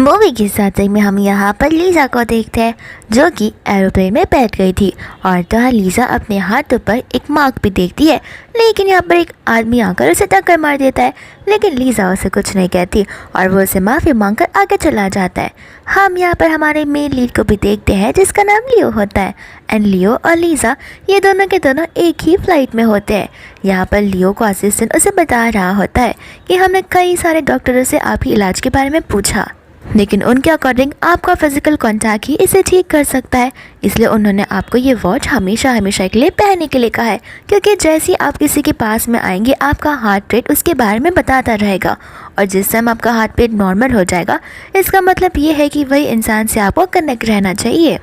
Movie की starting में हम यहाँ पर लीज़ा को देखते हैं जो कि एरोप्लेन में बैठ गई थी और तो लीज़ा अपने हाथों पर एक मार्क भी देखती है, लेकिन यहाँ पर एक आदमी आकर उसे टक्कर मार देता है। लेकिन लीज़ा उसे कुछ नहीं कहती और वो उसे माफ़ी मांगकर आगे चला जाता है। हम यहाँ पर हमारे मेन लीड को भी देखते हैं जिसका नाम लियो होता है एंड लियो और लीज़ा ये दोनों के दोनों एक ही फ्लाइट में होते हैं। यहाँ पर लियो को असिस्टेंट उसे बता रहा होता है कि हमने कई सारे डॉक्टरों से आपके इलाज के बारे में पूछा, लेकिन उनके अकॉर्डिंग आपका फिजिकल कांटेक्ट ही इसे ठीक कर सकता है, इसलिए उन्होंने आपको ये वॉच हमेशा हमेशा के लिए पहनने के लिए कहा है, क्योंकि जैसे ही आप किसी के पास में आएंगे आपका हार्ट रेट उसके बारे में बताता रहेगा और जिस टाइम आपका हार्ट रेट नॉर्मल हो जाएगा इसका मतलब ये है कि वही इंसान से आपको कनेक्ट रहना चाहिए।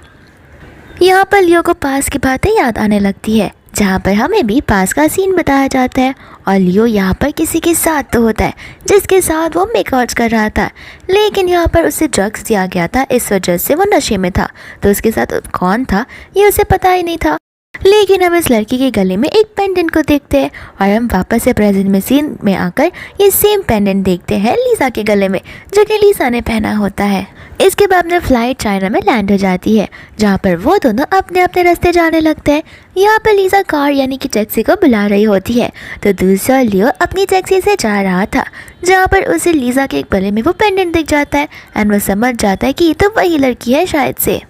यहाँ पर लियो को पास की बातें याद आने लगती है जहाँ पर हमें भी पास का सीन बताया जाता है और लियो यहाँ पर किसी के साथ तो होता है जिसके साथ वो मेकआउट कर रहा था, लेकिन यहाँ पर उसे ड्रग्स दिया गया था, इस वजह से वो नशे में था। तो उसके साथ कौन था ये उसे पता ही नहीं था। लेकिन हम इस लड़की के गले में एक पेंडेंट को देखते हैं और हम वापस से प्रेजेंट में सीन में आकर ये सेम पेंडेंट देखते हैं लीज़ा के गले में जो कि लीज़ा ने पहना होता है। इसके बाद में फ्लाइट चाइना में लैंड हो जाती है जहाँ पर वो दोनों अपने अपने रास्ते जाने लगते हैं। यहाँ पर लीज़ा कार यानी कि टैक्सी को बुला रही होती है तो दूसरा लियो अपनी टैक्सी से जा रहा था जहाँ पर उसे लीज़ा के गले में वो पेंडेंट दिख जाता है एंड वो समझ जाता है कि ये तो वही लड़की है शायद से।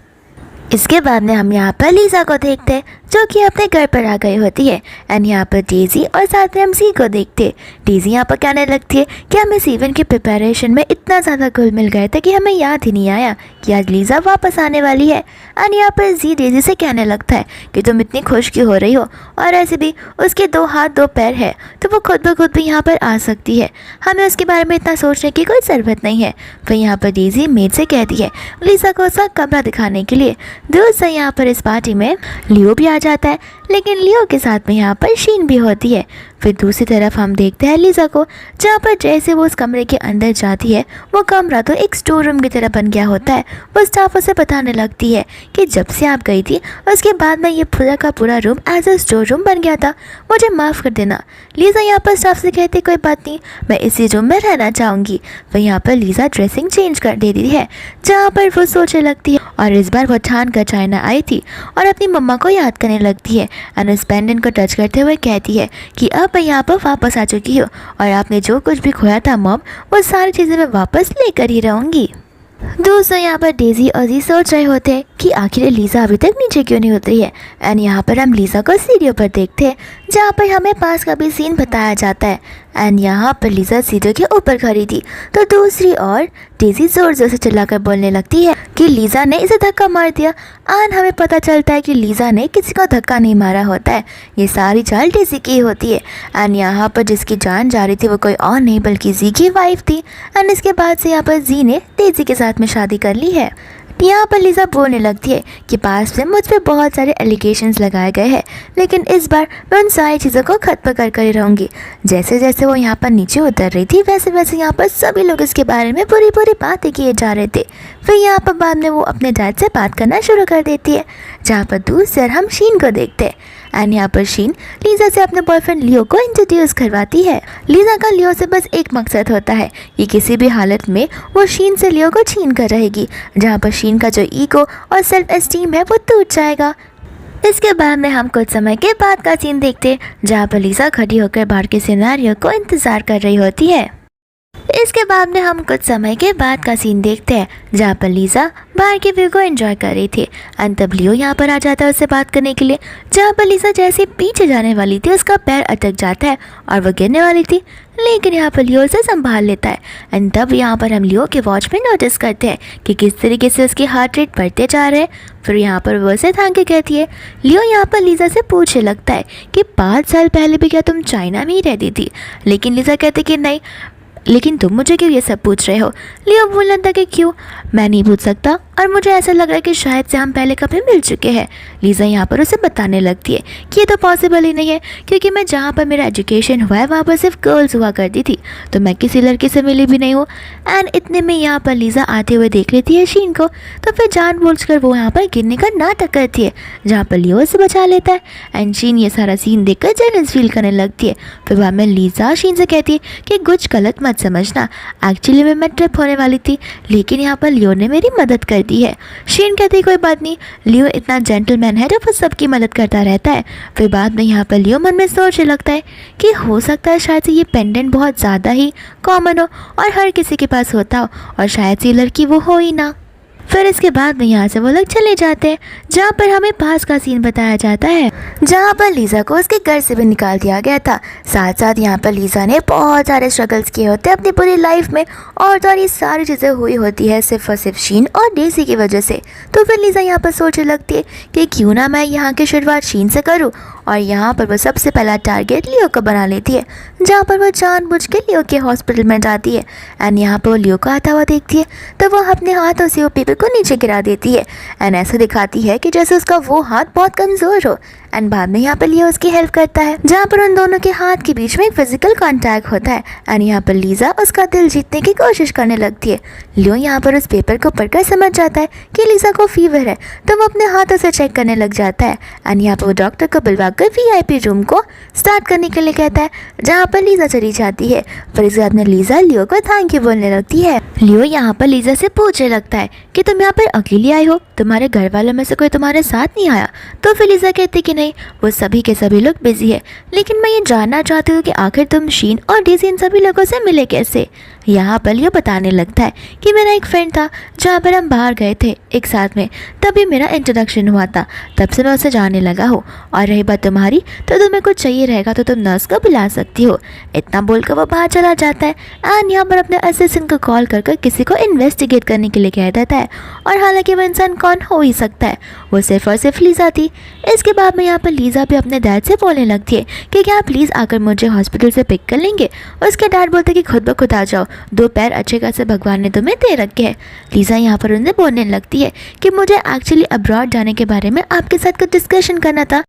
इसके बाद में हम यहाँ पर लीज़ा को देखते हैं जो कि अपने घर पर आ गई होती है एंड यहाँ पर डेज़ी और साथ में हम सी को देखते हैं। डेज़ी यहाँ पर कहने लगती है कि हम इस इवेंट की प्रिपरेशन में इतना ज़्यादा घुल मिल गए थे कि हमें याद ही नहीं आया कि आज लीज़ा वापस आने वाली है। एंड यहाँ पर जी डेज़ी से कहने लगता है कि तुम इतनी खुश क्यों हो रही हो और ऐसे भी उसके 2 हाथ 2 पैर है तो वो खुद ब खुद भी यहाँ पर आ सकती है, हमें उसके बारे में इतना सोचने की कोई ज़रूरत नहीं है। फिर यहाँ पर डेज़ी मेड से कहती है लीज़ा को उसका कमरा दिखाने के लिए। दूसरा यहाँ पर इस पार्टी में लियो भी आ जाता है, लेकिन लियो के साथ में यहाँ पर शीन भी होती है। फिर दूसरी तरफ हम देखते हैं लीज़ा को जहाँ पर जैसे वो उस कमरे के अंदर जाती है वो कमरा तो एक स्टोर रूम की तरह बन गया होता है। वो स्टाफ उसे बताने लगती है कि जब से आप गई थी उसके बाद में ये पूरा का पूरा room as a store room बन गया था, मुझे माफ़ कर देना। लीज़ा यहाँ पर स्टाफ से कहती कोई बात नहीं, मैं इसी रूम में रहना चाहूँगी। फिर यहाँ पर लीज़ा ड्रेसिंग चेंज कर देती है जहाँ पर वो सोचने लगती है और इस बार वो ठान कर चाइना आई थी और अपनी मम्मा को याद करने लगती है एंड उस पेंडेंट को टच करते हुए कहती है कि अब मैं यहाँ पर वापस आ चुकी हूँ और आपने जो कुछ भी खोया था मॉम वो सारी चीज़ें मैं वापस लेकर ही रहूँगी। दूसरा यहाँ पर डेज़ी और जी सोच रहे होते हैं कि आखिर लीज़ा अभी तक नीचे क्यों नहीं उतरी है एंड यहाँ पर हम लीज़ा को सीढ़ियों पर देखते हैं जहाँ पर हमें पास का भी सीन बताया जाता है एंड यहाँ पर लीज़ा सीढ़ियों के ऊपर खड़ी थी तो दूसरी ओर डेज़ी ज़ोर ज़ोर से चिल्लाकर बोलने लगती है कि लीज़ा ने इसे धक्का मार दिया एंड हमें पता चलता है कि लीज़ा ने किसी को धक्का नहीं मारा होता है, ये सारी चाल डेज़ी की होती है। एंड यहाँ पर जिसकी जान जा रही थी वो कोई और नहीं बल्कि जी की वाइफ थी एंड इसके बाद से यहाँ पर जी ने डेज़ी के साथ में शादी कर ली है। यहाँ पर लीज़ा बोलने लगती है कि पास में मुझ पर बहुत सारे एलिगेशंस लगाए गए हैं, लेकिन इस बार मैं उन सारी चीज़ों को खत्म कर ही रहूँगी। जैसे जैसे वो यहाँ पर नीचे उतर रही थी वैसे वैसे यहाँ पर सभी लोग इसके बारे में पूरी पूरी बातें किए जा रहे थे। फिर यहाँ पर बाद में वो अपने डैड से बात करना शुरू कर देती है जहाँ पर दूसरी हम शीन को देखते हैं एंड यहाँ पर शीन लीज़ा से अपने बॉयफ्रेंड लियो को इंट्रोड्यूस करवाती है। लीज़ा का लियो से बस एक मकसद होता है कि किसी भी हालत में वो शीन से लियो को छीन कर रहेगी, जहाँ पर शीन का जो ईगो और सेल्फ एस्टीम है वो टूट जाएगा। इसके बाद में हम कुछ समय के बाद का सीन देखते जहाँ पर लीज़ा खड़ी होकर बाहर के सिनेरियो को इंतज़ार कर रही होती है। इसके बाद में हम कुछ समय के बाद का सीन देखते हैं जहाँ पर लीज़ा बाहर के व्यू को एंजॉय कर रही थी एंड तब लियो यहाँ पर आ जाता है उससे बात करने के लिए, जहाँ पर लीज़ा जैसे पीछे जाने वाली थी उसका पैर अटक जाता है और वो गिरने वाली थी, लेकिन यहाँ पर लियो उसे संभाल लेता है एंड तब यहाँ पर हम लियो के वॉच में नोटिस करते हैं कि किस तरीके से उसकी हार्ट रेट बढ़ते जा रहे हैं। फिर यहाँ पर वो उसे थैंक यू कहती है। लियो यहाँ पर लीज़ा से पूछने लगता है कि 5 साल पहले भी क्या तुम चाइना में ही रहती थी, लेकिन लीज़ा कहती कि नहीं, लेकिन तुम मुझे क्यों ये सब पूछ रहे हो। लियो बोलने था कि क्यों, मैं नहीं पूछ सकता और मुझे ऐसा लग रहा है कि शायद से हम पहले कभी मिल चुके हैं। लीज़ा यहाँ पर उसे बताने लगती है कि ये तो पॉसिबल ही नहीं है क्योंकि मैं जहाँ पर मेरा एजुकेशन हुआ है वहाँ पर सिर्फ गर्ल्स हुआ करती थी, तो मैं किसी लड़के से मिली भी नहीं हूँ। एंड इतने में यहाँ पर लीज़ा आते हुए देख लेती है शीन को, तो फिर जानबूझकर वो यहाँ पर गिरने का नाटक करती है जहाँ पर लियो उसे बचा लेता है एंड शीन ये सारा सीन देखकर जेलस फील करने लगती है। फिर बाद में लीज़ा शीन से कहती है कि कुछ गलत मत समझना, एक्चुअली में मैं ट्रिप होने वाली थी, लेकिन यहाँ पर लियो ने मेरी मदद कर दी है। शीन कहती कोई बात नहीं, लियो इतना जेंटलमैन है जो वो सबकी मदद करता रहता है। फिर बाद में यहाँ पर लियो मन में सोचने लगता है कि हो सकता है शायद से ये पेंडेंट बहुत ज़्यादा ही कॉमन हो और हर किसी के पास होता हो, और शायद से ये लड़की वो हो ही ना। फिर इसके बाद में यहाँ से वो लोग चले जाते हैं, जहाँ पर हमें पास का सीन बताया जाता है, जहाँ पर लीज़ा को उसके घर से भी निकाल दिया गया था। साथ साथ यहाँ पर लीज़ा ने बहुत सारे स्ट्रगल्स किए होते हैं अपनी पूरी लाइफ में, और ये सारी चीज़ें हुई होती है सिर्फ और सिर्फ शीन और डेज़ी की वजह से। तो फिर लीज़ा यहाँ पर सोचने लगती है कि क्यों ना मैं यहाँ की शुरुआत शीन से करूँ, और यहाँ पर वो सबसे पहला टारगेट लियो को बना लेती है, जहाँ पर वो जानबूझ के लियो के हॉस्पिटल में जाती है। एंड यहाँ पर वो लियो को आता हुआ देखती है तो वो अपने हाथों से वो पेपर को नीचे गिरा देती है, एंड ऐसा दिखाती है कि जैसे उसका वो हाथ बहुत कमज़ोर हो। एंड बाद में यहाँ पर लियो उसकी हेल्प करता है, जहाँ पर उन दोनों के हाथ के बीच में एक फिजिकल कांटेक्ट होता है। एंड यहाँ पर लीज़ा उसका दिल जीतने की कोशिश करने लगती है। लियो यहाँ पर उस पेपर को पढ़कर समझ जाता है कि लीज़ा को फीवर है, तो वो अपने हाथों से चेक करने लग जाता है। एंड यहाँ पर वो डॉक्टर को बुलवाकर VIP रूम को स्टार्ट करने के लिए कहता है, जहाँ पर लीज़ा चली जाती है। फिर इस बाद में लीज़ा लियो को थैंक यू बोलने लगती है। लियो यहाँ पर लीज़ा से पूछने लगता है कि तुम यहाँ पर अकेली आई हो, तुम्हारे घर वालों में से कोई तुम्हारे साथ नहीं आया? तो फिर लीज़ा कहती कि नहीं, वो सभी के सभी लोग बिजी है, लेकिन मैं ये जानना चाहती हूँ कि आखिर तुम शीन और डेज़ी इन सभी लोगों से मिले कैसे। यहाँ पर लियो बताने लगता है कि मेरा एक फ्रेंड था जहाँ पर हम बाहर गए थे एक साथ में, तभी मेरा इंट्रोडक्शन हुआ था, तब से मैं उसे जानने लगा हूँ। और रही बात तुम्हारी, तो तुम्हें कुछ चाहिए रहेगा तो तुम नर्स को बुला सकती हो। इतना बोलकर वो बाहर चला जाता है। एंड यहाँ पर अपने असिस्टेंट को कॉल कर किसी को इन्वेस्टिगेट करने के लिए कह देता है, और हालांकि वो इंसान कौन हो ही सकता है, वो सिर्फ और सिर्फ लीज़ा थी। इसके बाद में यहाँ पर लीज़ा भी अपने डैड से बोलने लगती है कि क्या प्लीज़ आकर मुझे हॉस्पिटल से पिक कर लेंगे। उसके डैड बोलते कि खुद ब खुद आ जाओ, 2 पैर अच्छे खासे भगवान ने तुम्हें दे रखे हैं। लीज़ा यहाँ पर उन्हें बोलने लगती है कि मुझे एक्चुअली अब्रॉड जाने के बारे में आपके साथ कुछ डिस्कशन करना था।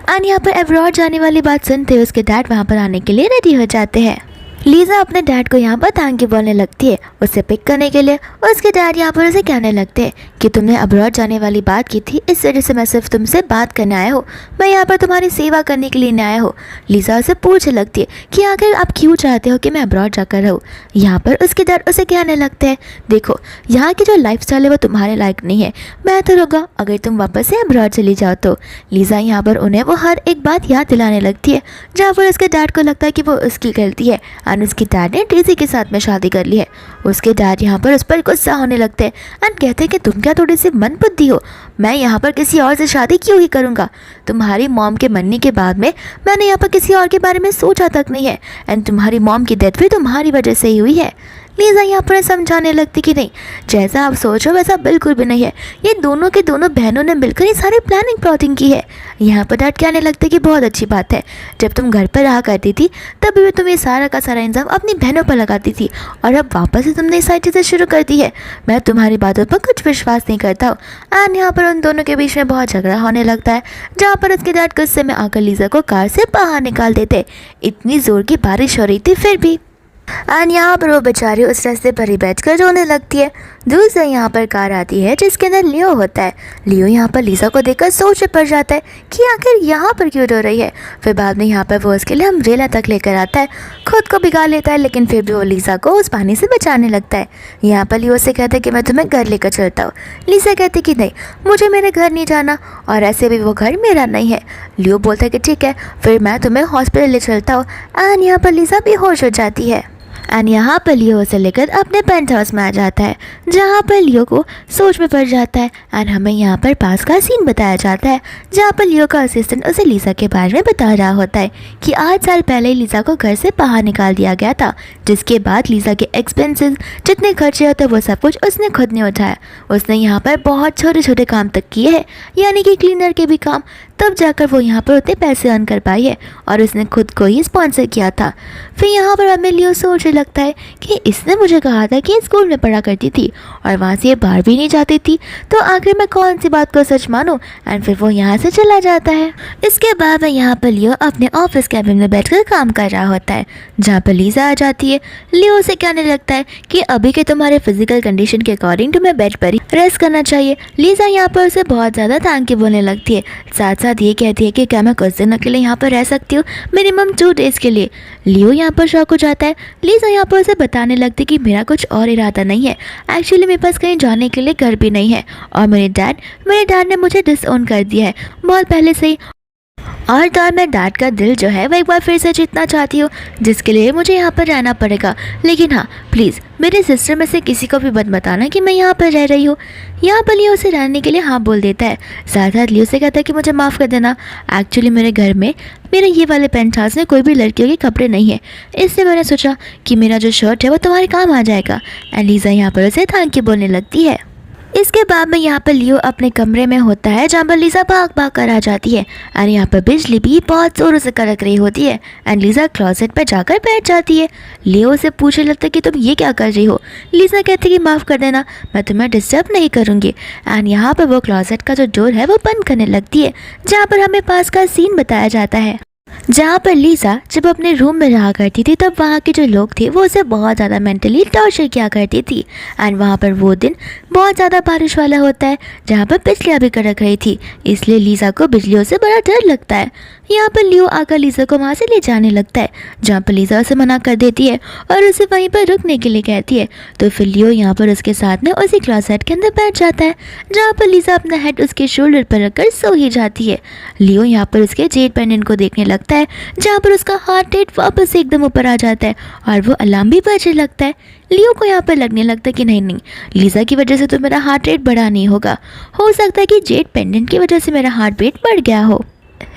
एंड यहाँ पर अब्रॉड जाने वाली बात सुनते उसके डैड वहाँ पर आने के लिए रेडी हो जाते हैं। लीज़ा अपने डैड को यहाँ पर थैंक यू बोलने लगती है उसे पिक करने के लिए। उसके डैड यहाँ पर उसे कहने लगते हैं कि तुमने अब्रॉड जाने वाली बात की थी, इस वजह से मैं सिर्फ तुमसे बात करने आया हूँ, मैं यहाँ पर तुम्हारी सेवा करने के लिए नहीं आया हूँ। लीज़ा उसे पूछने लगती है कि आखिर आप क्यों चाहते हो कि मैं अब्रॉड जाकर रहूँ। यहाँ पर उसके डैड उसे कहने लगते हैं, देखो यहाँ की जो लाइफस्टाइल है वो तुम्हारे लायक नहीं है, बेहतर होगा अगर तुम वापस से अब्रॉड चली जाओ। तो लीज़ा यहाँ पर उन्हें वो हर एक बात याद दिलाने लगती है, जहाँ पर उसके डैड को लगता है कि वो उसकी गलती है एंड उसके डैड ने डेज़ी के साथ में शादी कर ली है। उसके डैड यहाँ पर उस पर गुस्सा होने लगते हैं एंड कहते हैं कि तुम क्या थोड़ी सी मंदबुद्धि हो, मैं यहाँ पर किसी और से शादी क्यों ही करूँगा। तुम्हारी मॉम के मरने के बाद में मैंने यहाँ पर किसी और के बारे में सोचा तक नहीं है, एंड तुम्हारी मॉम की डेथ भी तुम्हारी वजह से ही हुई है। लीज़ा यहाँ पर समझाने लगती कि नहीं, जैसा आप सोचो वैसा बिल्कुल भी नहीं है, ये दोनों के दोनों बहनों ने मिलकर ये सारी प्लानिंग प्लॉटिंग की है। यहाँ पर डैड कहने लगते कि बहुत अच्छी बात है, जब तुम घर पर रहा करती थी तभी भी तुम ये सारा का सारा इंजाम अपनी बहनों पर लगाती थी, और अब वापस से तुमने ये सारी चीज़ें शुरू कर दी है। मैं तुम्हारी बातों पर कुछ विश्वास नहीं करता हूँ। एंड यहाँ पर उन दोनों के बीच में बहुत झगड़ा होने लगता है, जहाँ पर उसके डैड गुस्से में आकर लीज़ा को कार से बाहर निकाल देते। इतनी ज़ोर की बारिश हो रही थी फिर भी। एंड यहाँ पर वो बेचारी उस रास्ते पर ही बैठकर रोने लगती है। दूर से यहाँ पर कार आती है जिसके अंदर लियो होता है। लियो यहाँ पर लीज़ा को देखकर सोच में पड़ जाता है कि आखिर यहाँ पर क्यों रो रही है। फिर बाद में यहाँ पर वो उसके लिए अम्ब्रेला तक लेकर आता है, खुद को भिगा लेता है, लेकिन फिर भी वो लीज़ा को उस पानी से बचाने लगता है। यहाँ पर लियो से कहता है कि मैं तुम्हें घर लेकर चलता हूँ। लीज़ा कहती कि नहीं, मुझे मेरे घर नहीं जाना, और ऐसे भी वो घर मेरा नहीं है। लियो बोलता है कि ठीक है, फिर मैं तुम्हें हॉस्पिटल ले चलता हूँ। एंड यहाँ पर लीज़ा बेहोश हो जाती है। एंड यहाँ पर लियो उसे लेकर अपने पेंट हाउस में आ जाता है, जहाँ पर लियो को सोच में पड़ जाता है। एंड हमें यहाँ पर पास का सीन बताया जाता है, जहाँ पर लियो का असिस्टेंट उसे लीज़ा के बारे में बता रहा होता है कि 8 साल पहले लीज़ा को घर से बाहर निकाल दिया गया था, जिसके बाद लीज़ा के एक्सपेंसेस जितने खर्चे होते वो सब कुछ उसने खुद नहीं उठाया। उसने यहाँ पर बहुत छोटे छोटे काम तक किए हैं, यानी कि क्लीनर के भी काम, तब जाकर वो यहाँ पर उतने पैसे अर्न कर पाई है, और उसने खुद को ही स्पॉन्सर किया था। फिर यहाँ पर हमें लियो सोचने लगता है कि इसने मुझे कहा था कि स्कूल में पढ़ा करती थी और वहाँ से ये बाहर भी नहीं जाती थी, तो आखिर मैं कौन सी बात को सच मानूं। एंड फिर वो यहाँ से चला जाता है। इसके बाद में यहाँ पर लियो अपने ऑफिस कैबिन में बैठकर काम कर रहा होता है, जहाँ पर लीज़ा आ जाती है। लियो से कहने लगता है कि अभी के तुम्हारे फिजिकल कंडीशन के अकॉर्डिंग तुम्हें बेड पर ही रेस्ट करना चाहिए। लीज़ा यहाँ पर उसे बहुत ज़्यादा थैंक यू बोलने लगती है, साथ साथ ये कहती है कि क्या मैं कुछ दिन अकेले यहाँ पर रह सकती हूँ, मिनिमम 2 डेज़ के लिए। लियो यहाँ पर शॉक हो जाता है। लीजा यहाँ पर उसे बताने लगती कि मेरा कुछ और इरादा नहीं है, एक्चुअली मेरे पास कहीं जाने के लिए घर भी नहीं है और मेरे डैड ने मुझे डिसओन कर दिया है बहुत पहले से ही। और तो और मैं डैड का दिल जो है वो एक बार फिर से जीतना चाहती हूँ, जिसके लिए मुझे यहाँ पर रहना पड़ेगा। लेकिन हाँ प्लीज़ मेरे सिस्टर में से किसी को भी मत बताना कि मैं यहाँ पर रह रही हूँ। यहाँ पर लियो उसे रहने के लिए हाँ बोल देता है। साथ साथ लियो से कहता है कि मुझे माफ़ कर देना, एक्चुअली मेरे घर में मेरे ये वाले पेंट हाउस में कोई भी लड़कियों के कपड़े नहीं है, इसलिए मैंने सोचा कि मेरा जो शर्ट है वो तुम्हारे काम आ जाएगा। एंड लीजा यहाँ पर उसे थैंक यू बोलने लगती है। इसके बाद में यहाँ पर लियो अपने कमरे में होता है, जहाँ पर लीजा भाग भाग कर आ जाती है। और यहाँ पर बिजली भी बहुत ज़ोरों से कड़क रही होती है। एंड लीजा क्लोजेट पर जाकर बैठ जाती है। लियो से पूछने लगता है कि तुम ये क्या कर रही हो। लीजा कहती है कि माफ़ कर देना, मैं तुम्हें डिस्टर्ब नहीं करूँगी। एंड यहाँ पर वो क्लोजेट का जो डोर है वो बंद करने लगती है, जहाँ पर हमें पास का सीन बताया जाता है, जहाँ पर लीजा जब अपने रूम में रहा करती थी तब वहाँ के जो लोग थे वो उसे बहुत ज़्यादा मेंटली टॉर्चर किया करती थी। एंड वहाँ पर वो दिन बहुत ज़्यादा बारिश वाला होता है, जहाँ पर बिजलियाँ भी कड़क रही थी, इसलिए लीजा को बिजलियों से बड़ा डर लगता है। यहाँ पर लियो आकर लीजा को वहाँ से ले जाने लगता है, जहाँ पर लीजा उसे मना कर देती है और उसे वहीं पर रुकने के लिए कहती है। तो फिर लियो यहाँ पर उसके साथ में उसी क्लोसेट के अंदर बैठ जाता है, जहाँ पर लीजा अपना हेड उसके शोल्डर पर रखकर सो ही जाती है। लियो यहाँ पर उसके जेड पेंडेंट को देखने लगता है, जहाँ पर उसका हार्ट रेट वापस से एकदम ऊपर आ जाता है और वो अलार्म भी बजने लगता है। लियो को यहाँ पर लगने लगता है कि नहीं लीजा की वजह से तो मेरा हार्ट रेट बढ़ा नहीं होगा, हो सकता है कि जेड पेंडेंट की वजह से मेरा हार्ट रेट बढ़ गया हो।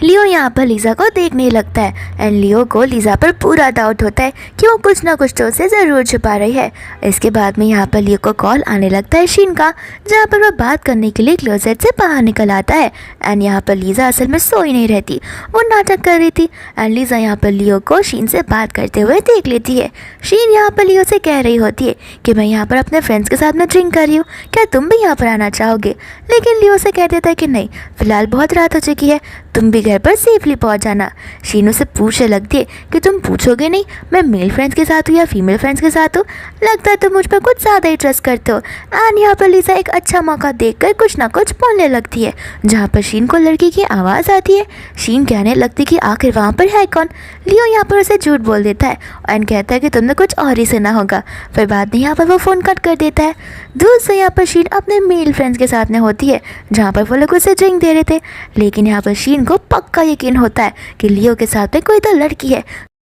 लियो यहाँ पर लीजा को देखने लगता है। एंड लियो को लीजा पर पूरा डाउट होता है कि वो कुछ ना कुछ तो उसे ज़रूर छुपा रही है। इसके बाद में यहाँ पर लियो को कॉल आने लगता है शीन का, जहाँ पर वह बात करने के लिए क्लोजेट से बाहर निकल आता है। एंड यहाँ पर लीजा असल में सो ही नहीं रहती, वो नाटक कर रही थी। एंड लीजा यहाँ पर लियो को शीन से बात करते हुए देख लेती है। शीन यहाँ पर लियो से कह रही होती है कि मैं यहाँ पर अपने फ्रेंड्स के साथ में ड्रिंक कर रही हूँ, क्या तुम भी यहाँ पर आना चाहोगे। लेकिन लियो से कह देता है कि नहीं, फिलहाल बहुत रात हो चुकी है, तुम भी घर पर सेफली पहुंच जाना। शीनू से पूछने लगती है कि तुम पूछोगे नहीं मैं मेल फ्रेंड्स के साथ हूँ या फीमेल फ्रेंड्स के साथ हूँ, लगता है तुम मुझ पर कुछ ज़्यादा ही ट्रस्ट करते हो। एंड यहाँ पर लीजा एक अच्छा मौका देखकर कुछ ना कुछ बोलने लगती है, जहाँ पर शीन को लड़की की आवाज़ आती है। शीन कहने लगती कि आखिर वहाँ पर है कौन। लियो यहाँ पर उसे झूठ बोल देता है एंड कहता है कि तुमने कुछ और ही सुना होगा। फिर बाद में यहाँ पर वो फ़ोन कट कर देता है। दूर से यहाँ पर शीन अपने मेल फ्रेंड्स के साथ में होती है, जहाँ पर वो लोग उसे ड्रिंक दे रहे थे। लेकिन यहाँ पर शीन को पक्का यकीन होता है कि लियो के साथ में कोई तो लड़की है,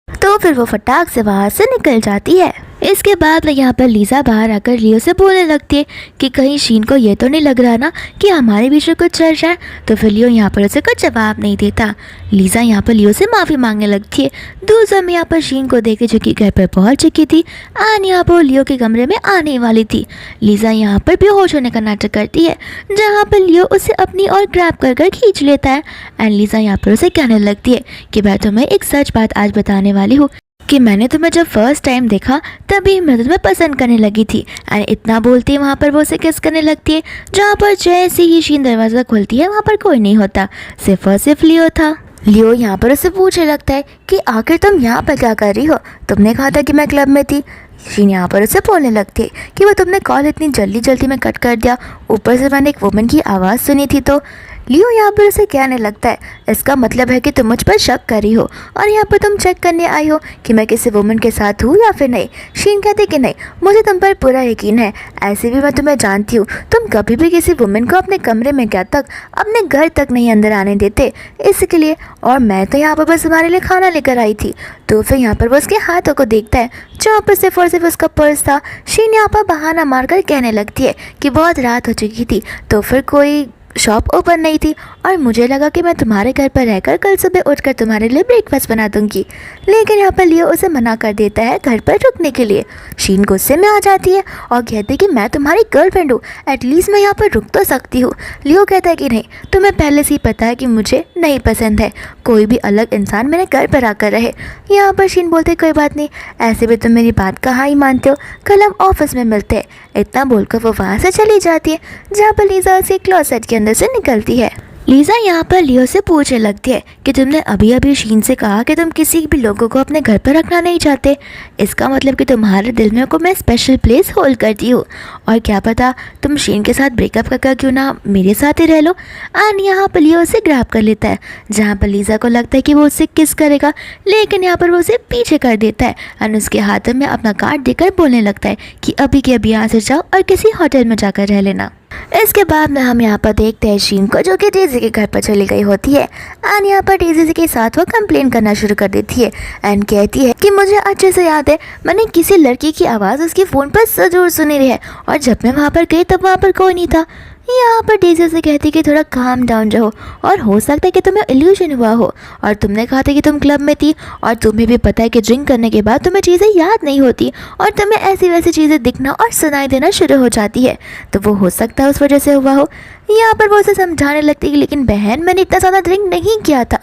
तो फिर वो फटाक से वहाँ से निकल जाती है। इसके बाद यहाँ पर लीजा बाहर आकर लियो से बोलने लगती है कि कहीं शीन को ये तो नहीं लग रहा ना कि हमारे बीच में कुछ चल रहा है। तो फिर लियो यहाँ पर उसे कुछ जवाब नहीं देता। लीजा यहाँ पर लियो से माफ़ी मांगने लगती है। दूसरे में यहाँ पर शीन को देखे जो कि घर पर पहुँच चुकी थी एंड यहाँ पर लियो के कमरे में आने वाली थी। लीजा यहाँ पर बेहोश होने का नाटक करती है, जहाँ पर लियो उसे अपनी ओर ग्रैब कर खींच लेता है। एंड लीजा यहाँ पर उसे कहने लगती है कि मैं तुम्हें एक सच बात आज बताने वाली हूँ कि मैंने तुम्हें जब फर्स्ट टाइम देखा तभी मैं तुम्हें पसंद करने लगी थी। एंड इतना बोलती है वहाँ पर वो उसे किस करने लगती है, जहाँ पर जैसे ही शीन दरवाज़ा खुलती है वहाँ पर कोई नहीं होता, सिर्फ और सिर्फ लियो था। लियो यहाँ पर उसे पूछने लगता है कि आखिर तुम यहाँ पर क्या कर रही हो, तुमने कहा था कि मैं क्लब में थी। शीन यहाँ पर उसे बोलने लगती है कि वो तुमने कॉल इतनी जल्दी में कट कर दिया, ऊपर से मैंने एक वुमन की आवाज़ सुनी थी। तो लियो यहाँ पर उसे कहने लगता है इसका मतलब है कि तुम मुझ पर शक कर रही हो और यहाँ पर तुम चेक करने आई हो कि मैं किसी वुमन के साथ हूँ या फिर नहीं। शीन कहती कि नहीं, मुझे तुम पर पूरा यकीन है, ऐसे भी मैं तुम्हें जानती हूँ, तुम कभी भी किसी वुमन को अपने कमरे में क्या तक अपने घर तक नहीं अंदर आने देते, इसके लिए। और मैं तो यहाँ पर बस तुम्हारे लिए खाना लेकर आई थी। तो फिर यहाँ पर वो उसके हाथों को देखता है, जहाँ पर सिर्फ और सिर्फ उसका पर्स था। शीन यहाँ पर बहाना मारकर कहने लगती है कि बहुत रात हो चुकी थी, तो फिर कोई शॉप ओपन नहीं थी और मुझे लगा कि मैं तुम्हारे घर पर रहकर कल सुबह उठकर तुम्हारे लिए ब्रेकफास्ट बना दूंगी। लेकिन यहाँ पर लियो उसे मना कर देता है घर पर रुकने के लिए। शीन गुस्से में आ जाती है और कहती है कि मैं तुम्हारी गर्लफ्रेंड हूँ, एटलीस्ट मैं यहाँ पर रुक तो सकती हूँ। लियो कहता है कि नहीं, तुम्हें पहले से ही पता है कि मुझे नहीं पसंद है कोई भी अलग इंसान मेरे घर पर आकर रहे। यहाँ पर शीन बोलते कोई बात नहीं, ऐसे भी तुम मेरी बात कहाँ ही मानते हो, कल हम ऑफिस में मिलते हैं। इतना बोलकर वो वहाँ से चली जाती है, जहाँ पर लीजा उसे क्लोसेट के अंदर से निकलती है। लीज़ा यहाँ पर लियो से पूछने लगती है कि तुमने अभी अभी शीन से कहा कि तुम किसी भी लोगों को अपने घर पर रखना नहीं चाहते। इसका मतलब कि तुम्हारे दिल में को मैं स्पेशल प्लेस होल्ड करती हूँ, और क्या पता तुम शीन के साथ ब्रेकअप करके क्यों ना मेरे साथ ही रह लो। एंड यहाँ पर लियो उसे ग्रैब कर लेता है, जहाँ पर लीज़ा को लगता है कि वो उससे किस करेगा, लेकिन यहाँ पर वो उसे पीछे कर देता है एंड उसके हाथों में अपना कार्ड देकर बोलने लगता है कि अभी के अभी यहाँ से जाओ और किसी होटल में जाकर रह लेना। इसके बाद में हम यहाँ पर देखते हैं शीन को, जो कि डेज़ी के घर पर चली गई होती है एंड यहाँ पर डेज़ी के साथ वो कंप्लेन करना शुरू कर देती है एंड कहती है कि मुझे अच्छे से याद है मैंने किसी लड़की की आवाज़ उसके फ़ोन पर ज़रूर सुनी रही है, और जब मैं वहाँ पर गई तब वहाँ पर कोई नहीं था। यहाँ पर डेज़ी से कहती कि थोड़ा काम डाउन रहो, और हो सकता है कि तुम्हें इल्यूजन हुआ हो, और तुमने कहा था कि तुम क्लब में थी और तुम्हें भी पता है कि ड्रिंक करने के बाद तुम्हें चीज़ें याद नहीं होती और तुम्हें ऐसी वैसी चीज़ें दिखना और सुनाई देना शुरू हो जाती है, तो वो हो सकता है उस वजह से हुआ हो। यहाँ पर वो उसे समझाने लगती है कि लेकिन बहन मैंने इतना ज़्यादा ड्रिंक नहीं किया था।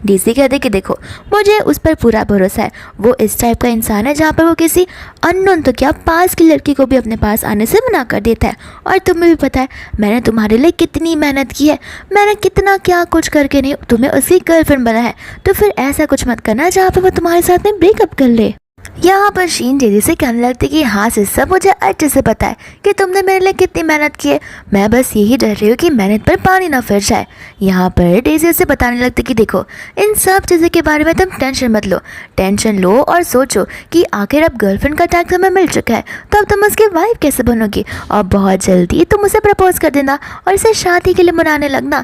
डेज़ी कहते कि देखो मुझे उस पर पूरा भरोसा है, वो इस टाइप का इंसान है जहाँ पर वो किसी अननोन तो क्या पास की लड़की को भी अपने पास आने से मना कर देता है, और तुम्हें भी पता है मैंने तुम्हारे लिए कितनी मेहनत की है, मैंने कितना क्या कुछ करके नहीं तुम्हें उसकी गर्लफ्रेंड बना है, तो फिर ऐसा कुछ मत करना जहाँ पर वो तुम्हारे साथ में ब्रेकअप कर ले। यहाँ पर शीन डेज़ी से कहने लगती कि हाँ सिस्टर मुझे अच्छे से पता है कि तुमने मेरे लिए कितनी मेहनत की है, मैं बस यही डर रही हूँ कि मेहनत पर पानी ना फिर जाए। यहाँ पर डेज़ी से बताने लगती कि देखो इन सब चीज़ों के बारे में तुम टेंशन मत लो, टेंशन लो और सोचो कि आखिर अब गर्लफ्रेंड का टैग तुम्हें मिल चुका है, तो अब तुम उसकी वाइफ कैसे बनोगी, और बहुत जल्दी तुम उसे प्रपोज कर देना और इसे शादी के लिए मनाने लगना।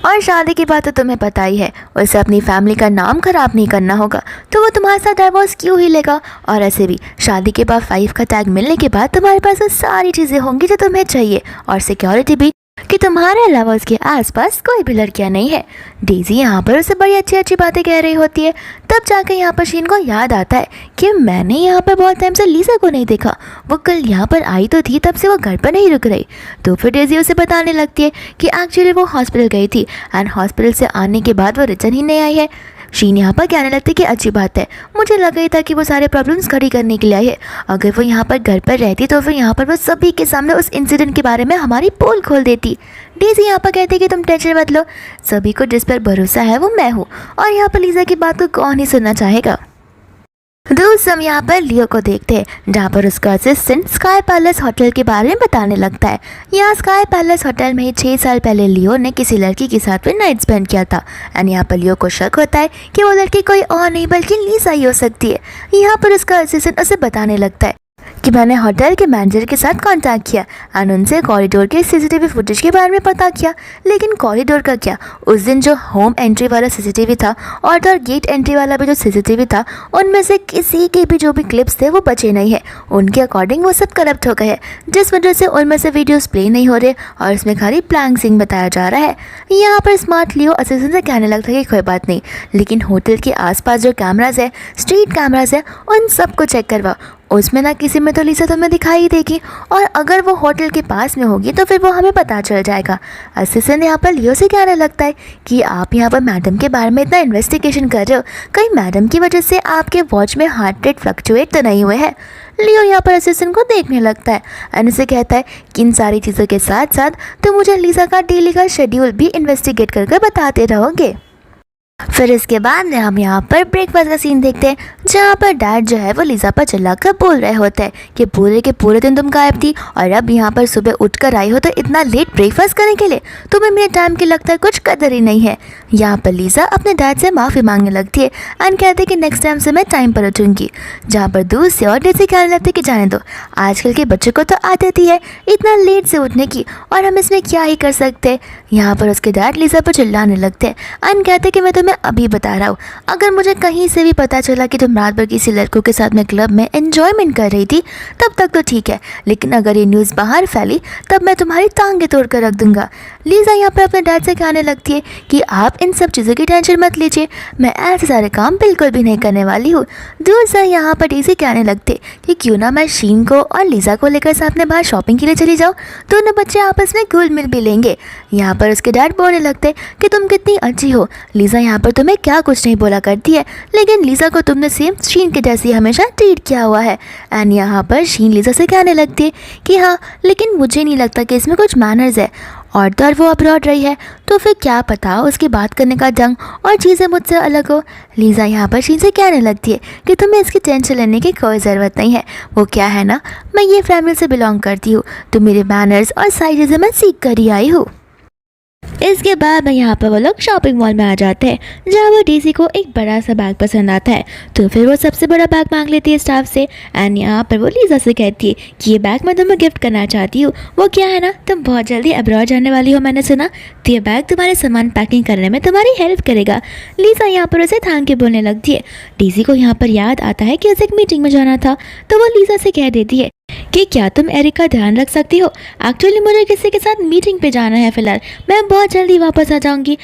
और शादी की बात तो तुम्हें पता ही है, उसे अपनी फैमिली का नाम खराब नहीं करना होगा, तो वो तुम्हारे साथ डाइवोर्स क्यों ही लेगा, और ऐसे भी शादी के बाद 5 का टैग मिलने के बाद तुम्हारे पास वो सारी चीज़ें होंगी जो तुम्हें चाहिए, और सिक्योरिटी भी कि तुम्हारे अलावा उसके आसपास कोई भी लड़कियां नहीं है। डेज़ी यहाँ पर उसे बड़ी अच्छी अच्छी बातें कह रही होती है, तब जाकर यहाँ पर शीन को याद आता है कि मैंने यहाँ पर बहुत टाइम से लीज़ा को नहीं देखा, वो कल यहाँ पर आई तो थी, तब से वो घर पर नहीं रुक रही। तो फिर डेज़ी उसे बताने लगती है कि एक्चुअली वो हॉस्पिटल गई थी एंड हॉस्पिटल से आने के बाद वो रिटर्न ही नहीं आई है। शीन यहाँ पर कहने लगती कि अच्छी बात है, मुझे लगा ही था कि वो सारे प्रॉब्लम्स खड़ी करने के लिए आई है, अगर वो यहाँ पर घर पर रहती तो फिर यहाँ पर वो सभी के सामने उस इंसिडेंट के बारे में हमारी पोल खोल देती। डेज़ी यहाँ पर कहती कि तुम टेंशन मत लो, सभी को जिस पर भरोसा है वो मैं हूँ, और यहाँ पर लीज़ा की बात को कौन ही सुनना चाहेगा। दूसरे हम यहाँ पर लियो को देखते हैं, जहाँ पर उसका असिस्टेंट स्काई पैलेस होटल के बारे में बताने लगता है। यहाँ स्काई पैलेस होटल में ही 6 साल पहले लियो ने किसी लड़की के साथ में नाइट स्पेंड किया था, एंड यहाँ पर लियो को शक होता है कि वो लड़की कोई और नहीं बल्कि लीज़ा ही हो सकती है। यहाँ पर उसका असिस्टेंट उसे बताने लगता है कि मैंने होटल के मैनेजर के साथ कांटेक्ट किया एंड उनसे कॉरिडोर के सीसीटीवी फुटेज के बारे में पता किया, लेकिन कॉरिडोर का क्या, उस दिन जो होम एंट्री वाला सीसीटीवी था और गेट एंट्री वाला भी जो सीसीटीवी था, उनमें से किसी के भी जो भी क्लिप्स थे वो बचे नहीं है। उनके अकॉर्डिंग वो सब करप्ट हो गए हैं, जिस वजह से उनमें से वीडियोस प्ले नहीं हो रहे और उसमें खाली प्लैंक सिंह बताया जा रहा है। यहाँ पर स्मार्ट लियो असिस्टेंट से कहने लगता है कि कोई बात नहीं, लेकिन होटल के आसपास जो कैमराज है, स्ट्रीट कैमराज है, उन सबको चेक करवा, उसमें ना किसी में तो लीज़ा तुम्हें दिखाई देगी, और अगर वो होटल के पास में होगी तो फिर वो हमें पता चल जाएगा। असिस्टेंट यहाँ पर लियो से कहने लगता है कि आप यहाँ पर मैडम के बारे में इतना इन्वेस्टिगेशन कर रहे हो, कहीं मैडम की वजह से आपके वॉच में हार्ट रेट फ्लक्चुएट तो नहीं हुए हैं। लियो यहाँ पर असिस्टेंट को देखने लगता है एंड उसे कहता है कि इन सारी चीज़ों के साथ साथ तो मुझे लीज़ा का डेली का शेड्यूल भी इन्वेस्टिगेट करके बताते रहोगे। फिर इसके बाद में हम यहाँ पर ब्रेकफास्ट का सीन देखते हैं, जहाँ पर डैड जो है वो लीज़ा पर चिल्लाकर बोल रहे होते हैं कि पूरे के पूरे दिन तुम गायब थी और अब यहाँ पर सुबह उठकर आई हो तो इतना लेट ब्रेकफास्ट करने के लिए, तुम्हें मेरे टाइम की लगता है कुछ कदर ही नहीं है। यहाँ पर लीज़ा अपने डैड से माफ़ी मांगने लगती है एंड कहते हैं कि नेक्स्ट टाइम से मैं टाइम पर उठूँगी, जहाँ पर दूर से और डेज़ी कहने लगती है कि जाने दो, आजकल के बच्चों को तो आदत ही है इतना लेट से उठने की, और हम इसमें क्या ही कर सकते। यहाँ पर उसके डैड लीज़ा पर चिल्लाने लगते हैं एंड कहते हैं कि मैं तुम्हें अभी बता रहा हूँ, अगर मुझे कहीं से भी पता चला कि तुम रात भर किसी लड़कों के साथ में क्लब में एंजॉयमेंट कर रही थी तब तक तो ठीक है, लेकिन अगर ये न्यूज़ बाहर फैली तब मैं तुम्हारी टांगें तोड़ कर रख दूंगा। लीज़ा यहाँ पर अपने डैड से कहने लगती है कि आप इन सब चीज़ों की टेंशन मत लीजिए, मैं ऐसे सारे काम बिल्कुल भी नहीं करने वाली हूँ। दूसरा यहाँ पर डेज़ी कहने लगते कि क्यों ना मैं शीन को और लीज़ा को लेकर साथ में बाहर शॉपिंग के लिए चली जाऊँ, दोनों बच्चे आपस में घुल मिल भी लेंगे। यहाँ पर उसके डैड बोलने लगते कि तुम कितनी अच्छी हो, लीज़ा यहाँ पर तुम्हें क्या कुछ नहीं बोला करती है, लेकिन लीज़ा को तुमने सेम शीन के जैसी हमेशा ट्रीट किया हुआ है। एंड यहाँ पर शीन लीज़ा से कहने लगती है कि हाँ, लेकिन मुझे नहीं लगता कि इसमें कुछ मैनर्स है, और तो और वो अब्रॉड रही है, तो फिर क्या पता उसकी बात करने का ढंग और चीज़ें मुझसे अलग हो। लीज़ा यहाँ पर शीन से कहने लगती है कि तुम्हें इसकी टेंशन लेने की कोई ज़रूरत नहीं है। वो क्या है ना, मैं ये फैमिली से बिलोंग करती हूँ, तो मेरे मैनर्स और सारी चीज़ें मैं सीख कर ही आई हूँ। इसके बाद में यहाँ पर वो लोग शॉपिंग मॉल में आ जाते हैं, जहाँ वो डेज़ी को एक बड़ा सा बैग पसंद आता है, तो फिर वो सबसे बड़ा बैग मांग लेती है स्टाफ से। एंड यहाँ पर वो लीज़ा से कहती है कि ये बैग मैं तुम्हें गिफ्ट करना चाहती हूँ। वो क्या है ना, तुम बहुत जल्दी अब्रॉड जाने वाली हो मैंने सुना, तो ये बैग तुम्हारे सामान पैकिंग करने में तुम्हारी हेल्प करेगा। लीज़ा यहाँ पर उसे थैंक यू बोलने लगती है। डेज़ी को यहाँ पर याद आता है कि उसे एक मीटिंग में जाना था, तो वो लीज़ा से कह देती है कि क्या तुम एरिक का ध्यान रख सकती हो। एक्चुअली मुझे किसी के साथ मीटिंग पे जाना है फ़िलहाल, मैं बहुत जल्दी वापस आ जाऊंगी।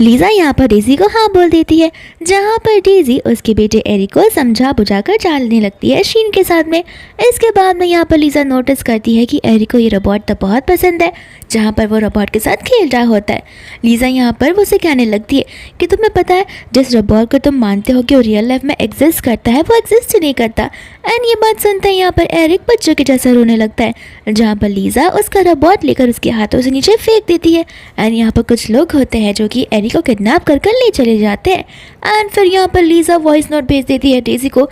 लीज़ा यहाँ पर डेज़ी को हाँ बोल देती है, जहाँ पर डेज़ी उसके बेटे एरिक को समझा बुझाकर चालने लगती है शीन के साथ में। इसके बाद में यहाँ पर लीज़ा नोटिस करती है कि एरिक को ये रोबोट तो बहुत पसंद है, जहाँ पर वो रोबोट के साथ खेल रहा होता है। लीज़ा यहाँ पर उसे कहने लगती है कि तुम्हें पता है, जिस रोबोट को तुम मानते हो कि वो रियल लाइफ में एग्जिस्ट करता है, वो एग्जिस्ट ही नहीं करता। एंड ये बात सुनते हैं यहाँ पर एरिक बच्चों के जैसा रोने लगता है, जहाँ पर लीज़ा उसका रोबोट लेकर उसके हाथों से नीचे फेंक देती है। एंड यहाँ पर कुछ लोग होते हैं जो कि एरिक को किडनैप कर ले चले जाते हैं। एंड फिर यहाँ पर लीज़ा वॉइस नोट भेज देती है डेज़ी को,